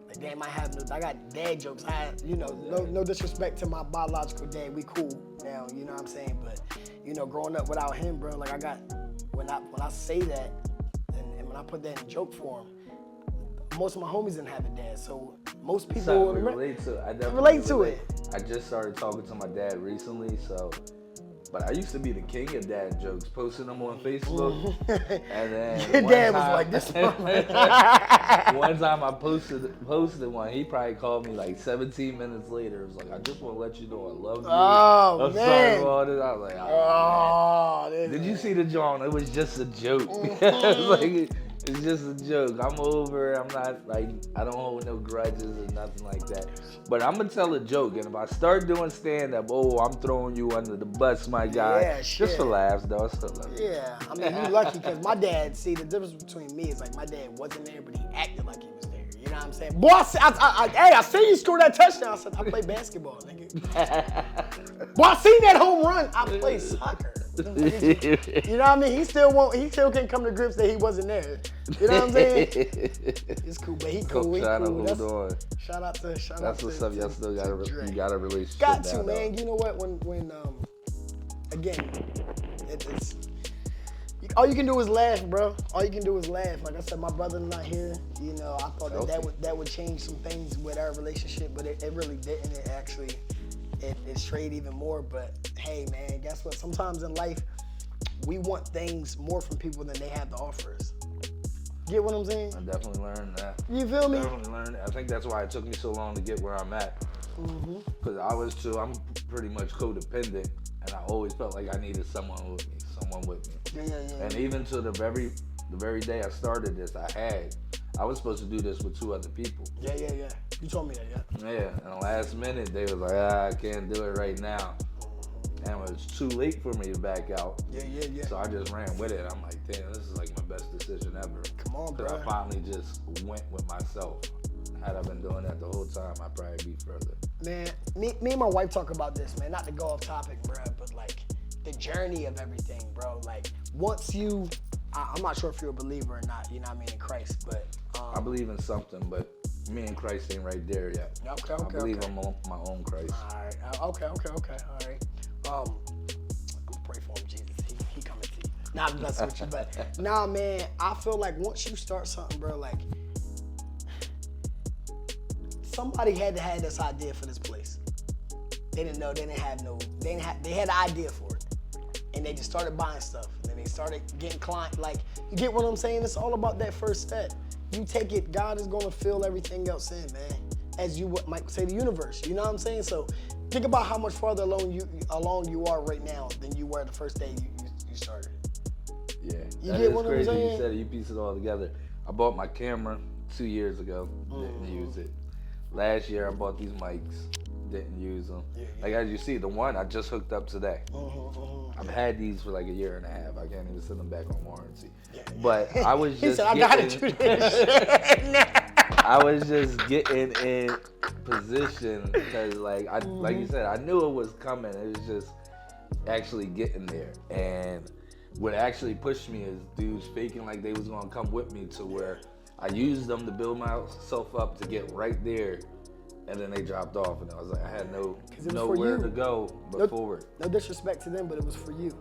Like, damn, I got dad jokes. No disrespect to my biological dad. We cool now, you know what I'm saying? But, you know, growing up without him, bro, like, when I say that, and when I put that in joke form, most of my homies didn't have a dad, so most people relate to it. I definitely relate to it. I just started talking to my dad recently, but I used to be the king of dad jokes, posting them on Facebook. And then your dad was like, this one time I posted one, he probably called me like 17 minutes later. It was like, I just want to let you know I love you. Oh, I'm man. sorry for all this. I was like, oh, man. Did you see the John? It was just a joke. It's like, It's just a joke. I'm over. I'm not like, I don't hold no grudges or nothing like that. But I'm gonna tell a joke, and if I start doing stand up, I'm throwing you under the bus, my guy. Yeah, just for laughs, though. I still love you. Yeah, I mean, you lucky because my dad. See, the difference between me is like my dad wasn't there, but he acted like he was there. You know what I'm saying? Boy, I see you score that touchdown. I said, I play basketball, nigga. Boy, I seen that home run. I play soccer. You know what I mean? He still can't come to grips that he wasn't there. You know what I'm saying? It's cool, but he cool. He cool. Shout out to. That's what's up. Y'all still got a relationship. Got to, man. You know what? When again, it's all you can do is laugh, bro. All you can do is laugh. Like I said, my brother not here. You know, I thought that would change some things with our relationship, but it really didn't. It actually. It strayed even more, but hey, man, guess what? Sometimes in life, we want things more from people than they have to offer us. Get what I'm saying? I definitely learned that. You feel me? Definitely learned that. I think that's why it took me so long to get where I'm at. Because I'm pretty much codependent, and I always felt like I needed someone with me. Yeah. And even to the very day I started this, I was supposed to do this with 2 other people. Yeah. You told me that, yeah. Yeah, and the last minute, they was like, I can't do it right now. And it was too late for me to back out. Yeah. So I just ran with it. I'm like, damn, this is like my best decision ever. Come on, bro. Because I finally just went with myself. Had I been doing that the whole time, I'd probably be further. Man, me and my wife talk about this, man. Not to go off topic, bro, but like the journey of everything, bro. Like once I'm not sure if you're a believer or not, you know what I mean, in Christ, but I believe in something, but me and Christ ain't right there yet. Okay. I believe I'm my own Christ. All right. Okay. All right. I'm gonna pray for him, Jesus. He coming to you. Nah, I'm messing with you, but nah, man. I feel like once you start something, bro, like somebody had to have this idea for this place. They didn't know. They had the idea for it, and they just started buying stuff. And then they started getting clients. Like, you get what I'm saying? It's all about that first step. You take it, God is gonna fill everything else in, man. As you might say, the universe. You know what I'm saying? So think about how much farther along you are right now than you were the first day you started. Yeah, you that get is what crazy. I'm saying? You said it, you piece it all together. I bought my camera 2 years ago, didn't use it. Last year I bought these mics, didn't use them. Yeah. Like as you see, the one I just hooked up today. I've had these for like a year and a half. I can't even send them back on warranty. Yeah. But I was just he said, I gotta do this shit. I was just getting in position because like you said, I knew it was coming. It was just actually getting there. And what actually pushed me is dudes faking like they was gonna come with me to where I used them to build myself up to get right there. And then they dropped off, and I was like, I had nowhere to go but forward. No disrespect to them, but it was for you.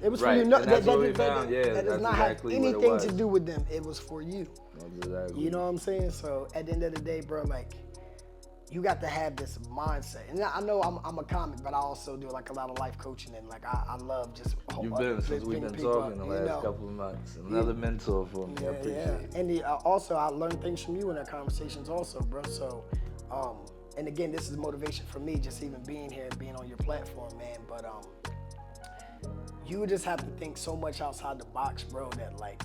It was right. for you. No, and that's what we found. Yeah, that does not exactly have anything to do with them. It was for you. Exactly. You know what I'm saying? So at the end of the day, bro, like you got to have this mindset. And I know I'm a comic, but I also do like a lot of life coaching, and like I love just. You've been since we've been talking the last couple of months. Another mentor for me. I appreciate it. And also I learned things from you in our conversations, also, bro. So. And again, this is motivation for me, just even being here, being on your platform, man. But you just have to think so much outside the box, bro, that like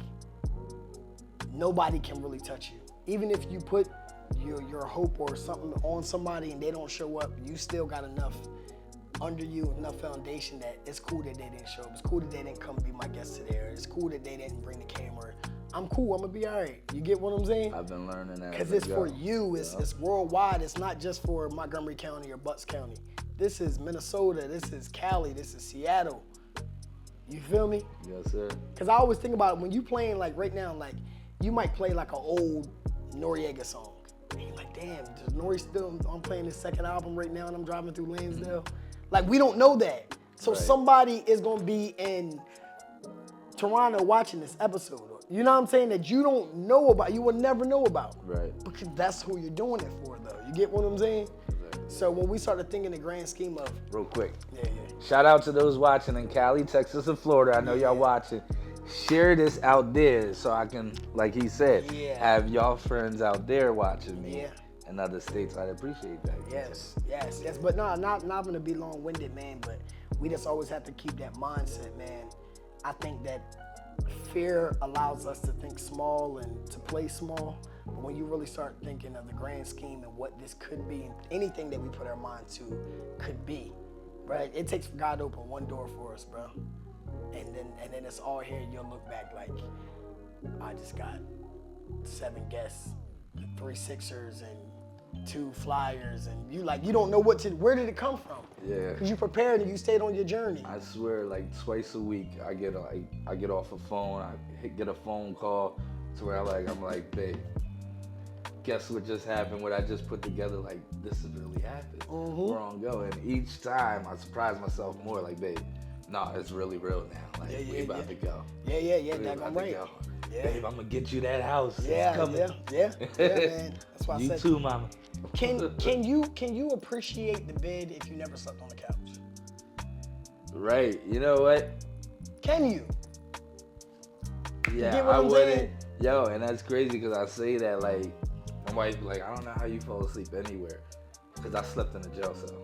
nobody can really touch you. Even if you put your hope or something on somebody and they don't show up, you still got enough under you, enough foundation that it's cool that they didn't show up. It's cool that they didn't come be my guest today. Or it's cool that they didn't bring the camera. I'm cool. I'm gonna be all right. You get what I'm saying? I've been learning that. Because it's for you. It's worldwide. It's not just for Montgomery County or Butts County. This is Minnesota. This is Cali. This is Seattle. You feel me? Yes, sir. Because I always think about it, when you playing like right now, like you might play like an old Noriega song. And you're like, damn, does Nori still? I'm playing his second album right now, and I'm driving through Lansdale. Like we don't know that. So somebody is gonna be in Toronto watching this episode. You know what I'm saying? That you don't know about, you will never know about. Right. Because that's who you're doing it for, though. You get what I'm saying? Exactly. So when we started thinking the grand scheme of... Real quick. Yeah. Shout out to those watching in Cali, Texas, and Florida. I know y'all watching. Share this out there so I can, like he said, have y'all friends out there watching me. In other states. I'd appreciate that. Yes. But no, not going to be long-winded, man. But we just always have to keep that mindset, man. I think that fear allows us to think small and to play small. But when you really start thinking of the grand scheme and what this could be, and anything that we put our mind to could be, right? It takes for God to open one door for us, bro. And then it's all here, and you'll look back like, I just got 7 guests, 3 Sixers, and 2 Flyers, and you don't know where did it come from? Yeah. Because you prepared and you stayed on your journey. I swear, like twice a week, I get off a phone, get a phone call to where I'm like, babe, guess what just happened? What I just put together, like, this has really happened. We're on go, and each time I surprise myself more, like, babe, no, it's really real now. Like, we about to go. Yeah, that's right. Yeah. Babe, I'm gonna get you that house. Yeah, it's coming. yeah, man. That's why I said. You too, mama. Can you appreciate the bed if you never slept on the couch? Right. You know what? Can you? Yeah, you get what I I'm wouldn't. saying? Yo, and that's crazy because I say that, like, my wife be like, I don't know how you fall asleep anywhere, because I slept in a jail cell.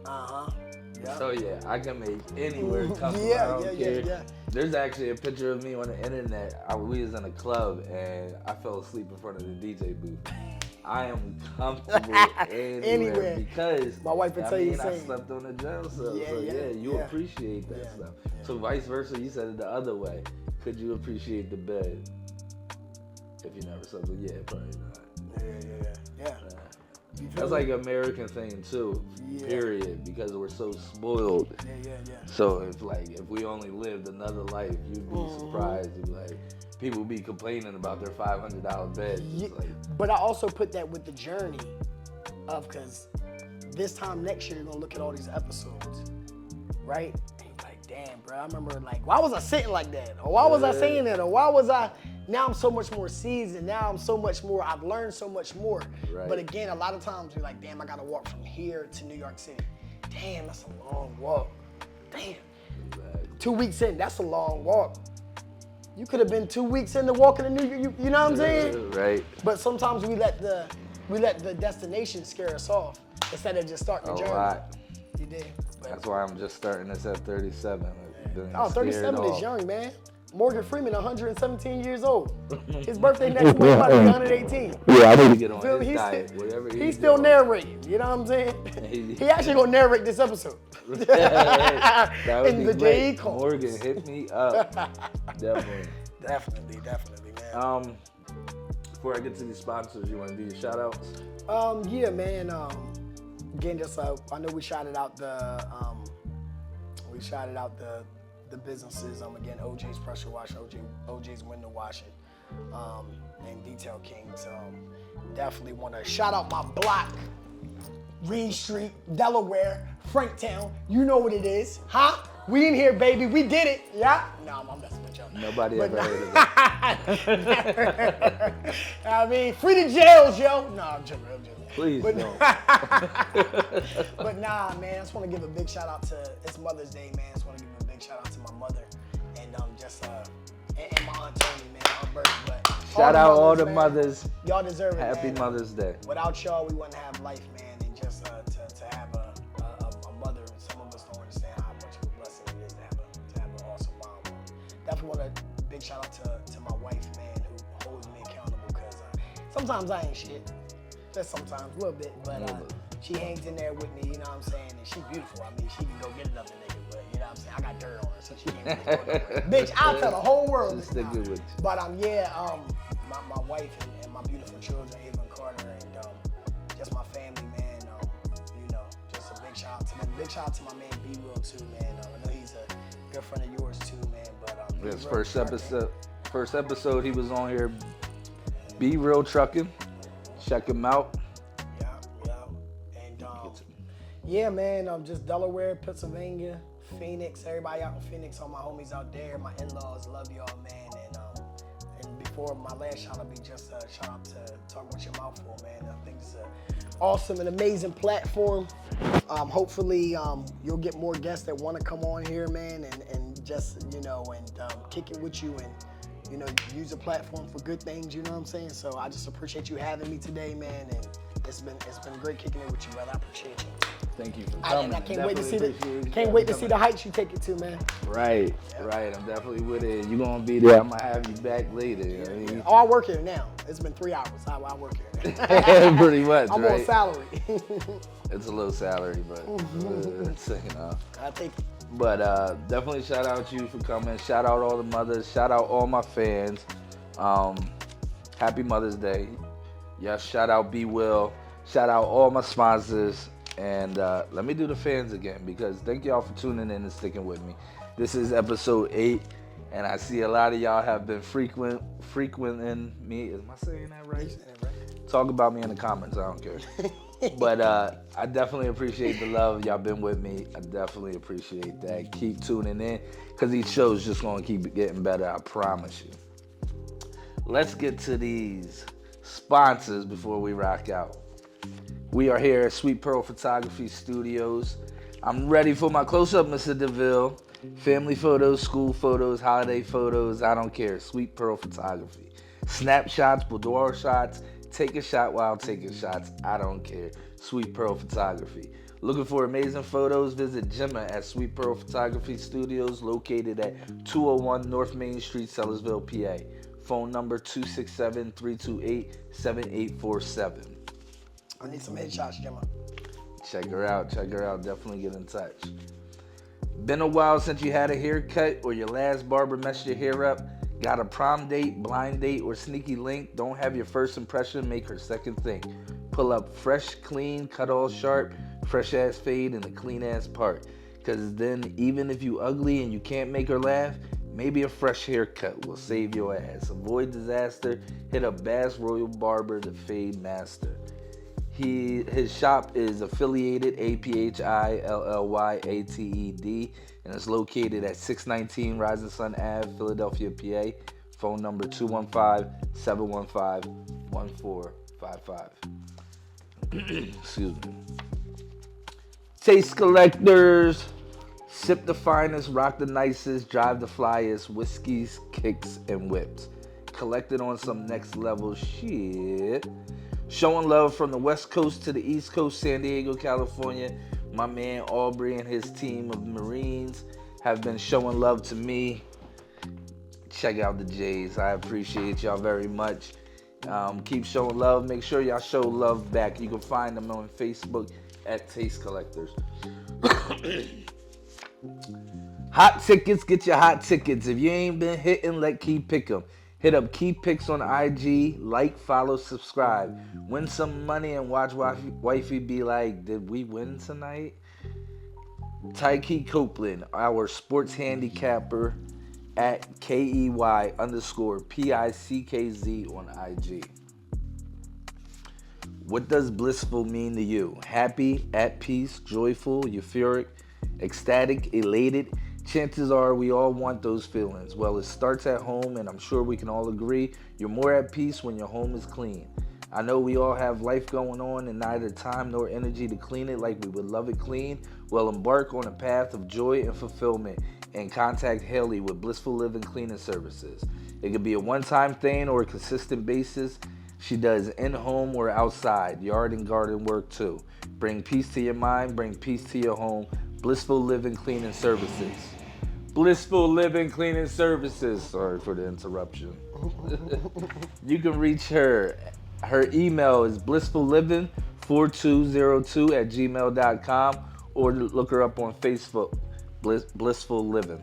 Yeah. So yeah, I can make anywhere comfortable. Yeah, I don't yeah. care. There's actually a picture of me on the internet. We was in a club and I fell asleep in front of the DJ booth. I am comfortable anywhere because my wife would tell you the I same. slept on a jail cell. Yeah, so yeah, you appreciate that stuff. Yeah. So vice versa, you said it the other way. Could you appreciate the bed if you never slept? Yeah, probably not. Yeah. That's like an American thing too, period, because we're so spoiled. Yeah. So if we only lived another life, you'd be surprised. You'd be like, people be complaining about their $500 bed. Yeah, but I also put that with the journey of, because this time next year you're gonna look at all these episodes, right? And you're like, damn, bro, I remember why was I sitting like that? Or why was I saying that? Or why was I? Now I'm so much more seasoned. Now I'm so much more, I've learned so much more. Right. But again, a lot of times you're like, damn, I gotta walk from here to New York City. Damn, that's a long walk. Damn. Exactly. 2 weeks in, that's a long walk. You could have been 2 weeks into walking to New York, you know what I'm saying? Right. But sometimes we let the destination scare us off instead of just starting the journey. A lot. You did. But, That's why I'm just starting this at 37. 37 is young, man. Morgan Freeman, 117 years old. His birthday next month might be 118. Yeah, I need to get on Feel me? his diet. Whatever He's still narrating. You know what I'm saying? He actually gonna narrate this episode. That would In be the great. day he calls. Morgan, hit me up. Definitely. Definitely, man. Before I get to these sponsors, you want to do your shout outs? Yeah, man. Again, just I know we shouted out the businesses. Again, OJ's Pressure Wash, OJ's Window Washing, and Detail Kings. Definitely want to shout out my block, Reed Street, Delaware, Franktown. You know what it is, huh? We in here, baby. We did it. Yeah. No, I'm messing with y'all. Nobody ever heard of that. I mean, free the jails, yo. No, I'm joking. Please don't. But nah, man, I just want to give a big shout out to, it's Mother's Day, man. I just want to give a big shout out to my mother and and my Aunt Tony, man, Aunt Bertie. But Shout out all the man, mothers. Y'all deserve it, Happy man. Mother's Day. Without y'all, we wouldn't have life, man. And just to have a mother, and some of us don't understand how much of a blessing it is to have an awesome mom. Definitely want a big shout out to my wife, man, who holds me accountable, because sometimes I ain't shit. Just sometimes, a little bit, but she hangs in there with me, you know what I'm saying? And she beautiful. I mean, she can go get another nigga, but you know what I'm saying? I got dirt on her, so she can't really go nowhere. Bitch, I'll tell the whole world. She's still good with you. But my wife and my beautiful children, Ava and Carter, and just my family, man. Just a big shout out to them. Big shout out to my man B Will too, man. I know he's a good friend of yours too, man. But This first episode he was on here. Be Real Trucking. Check him out. Yeah. And yeah, man. Just Delaware, Pennsylvania, Phoenix. Everybody out in Phoenix, all my homies out there, my in-laws, love y'all, man. And before my last shout out, be just a shout out to Talk With Your Mouthful, man. I think it's an awesome and amazing platform. Hopefully, you'll get more guests that want to come on here, man, and just kick it with you and use the platform for good things. You know what I'm saying? So I just appreciate you having me today, man. And it's been great kicking it with you, brother. I appreciate you. Thank you for coming. I can't wait to see Definitely appreciate can't you wait to coming. see the heights you take it to, man. Right. I'm definitely with it. You're gonna be there. I'm gonna have you back later. You know what I mean? Oh, I work here now. It's been 3 hours. I work here. Pretty much, I'm right? on salary. It's a low salary, but I think But definitely shout out you for coming. Shout out all the mothers. Shout out all my fans. Happy Mother's Day. Yes, shout out B Will. Shout out all my sponsors. And let me do the fans again, because thank y'all for tuning in and sticking with me. This is episode 8, and I see a lot of y'all have been frequenting me. Am I saying that right? Talk about me in the comments. I don't care. But I definitely appreciate the love. Y'all been with me. I definitely appreciate that. Keep tuning in, because these shows just going to keep getting better. I promise you. Let's get to these sponsors before we rock out. We are here at Sweet Pearl Photography Studios. I'm ready for my close-up, Mr. DeVille. Family photos, school photos, holiday photos, I don't care. Sweet Pearl Photography. Snapshots, boudoir shots, take a shot while taking shots, I don't care. Sweet Pearl Photography. Looking for amazing photos? Visit Gemma at Sweet Pearl Photography Studios, located at 201 North Main Street, Sellersville, PA. Phone number 267-328-7847. I need some headshots, Gemma. Check her out. Definitely get in touch. Been a while since you had a haircut or your last barber messed your hair up? Got a prom date, blind date, or sneaky link? Don't have your first impression make her second think. Pull up fresh, clean, cut all sharp, fresh ass fade, and a clean ass part. Cause then even if you ugly and you can't make her laugh, maybe a fresh haircut will save your ass. Avoid disaster. Hit up Bass Royal Barber, the Fade Master. His shop is affiliated, APHILLYATED, and it's located at 619 Rising Sun Ave, Philadelphia, PA. Phone number 215-715-1455. Excuse me. Taste collectors. Sip the finest, rock the nicest, drive the flyest, whiskeys, kicks, and whips. Collected on some next level shit. Showing love from the West Coast to the East Coast, San Diego, California. My man Aubrey and his team of Marines have been showing love to me. Check out the Jays. I appreciate y'all very much. Keep showing love. Make sure y'all show love back. You can find them on Facebook at Taste Collectors. Hot tickets, get your hot tickets. If you ain't been hitting, let Key pick them. Hit up Key Picks on IG, like, follow, subscribe. Win some money and watch wifey be like, did we win tonight? Tyke Copeland, our sports handicapper, at KEY_PICKZ on IG. What does blissful mean to you? Happy, at peace, joyful, euphoric, ecstatic, elated? Chances are we all want those feelings. Well, it starts at home, and I'm sure we can all agree you're more at peace when your home is clean. I know we all have life going on and neither time nor energy to clean it like we would love it clean. Well, embark on a path of joy and fulfillment and contact Haley with Blissful Living Cleaning Services. It could be a one-time thing or a consistent basis. She does in-home or outside, yard and garden work too. Bring peace to your mind, bring peace to your home. Blissful Living Cleaning Services. Blissful Living Cleaning Services. Sorry for the interruption. You can reach her. Her email is blissfulliving4202@gmail.com or look her up on Facebook, Blissful Living.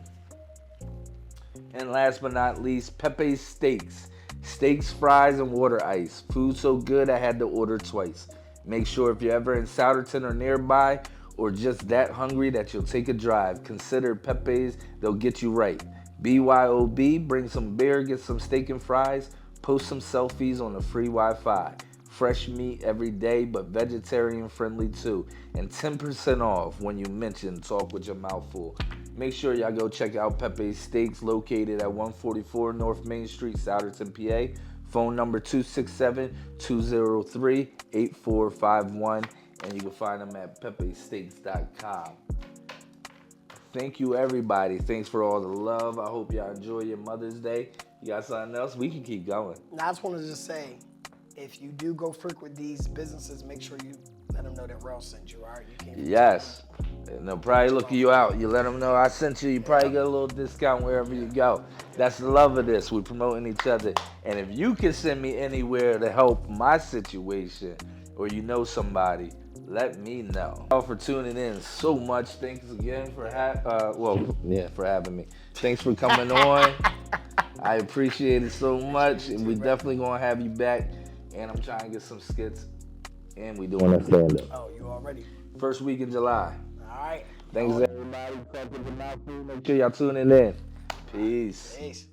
And last but not least, Pepe's Steaks. Steaks, fries, and water ice. Food so good I had to order twice. Make sure if you're ever in Souderton or nearby, or just that hungry that you'll take a drive, consider Pepe's. They'll get you right. BYOB, bring some beer, get some steak and fries, post some selfies on the free Wi-Fi. Fresh meat every day, but vegetarian friendly too. And 10% off when you mention Talk With Your Mouth Full. Make sure y'all go check out Pepe's Steaks, located at 144 North Main Street, Souderton, PA. Phone number 267-203-8451. And you can find them at pepesteaks.com. Thank you, everybody. Thanks for all the love. I hope y'all enjoy your Mother's Day. You got something else? We can keep going. Now, I just want to just say, if you do go frequent these businesses, make sure you Let them know that Rel sent you, all right? You came from Yes. And they'll probably look you out. You let them know I sent you. You probably get a little discount wherever you go. That's the love of this. We're promoting each other. And if you can send me anywhere to help my situation, or you know somebody, let me know. All for tuning in so much. Thanks again for for having me. Thanks for coming on. I appreciate it so much, and we're definitely gonna have you back. And I'm trying to get some skits, and we doing a stand-up. Oh, you already? First week in July. All right. Thanks everybody. Talk with the Mouf. Make sure y'all tuning in. Peace. Peace.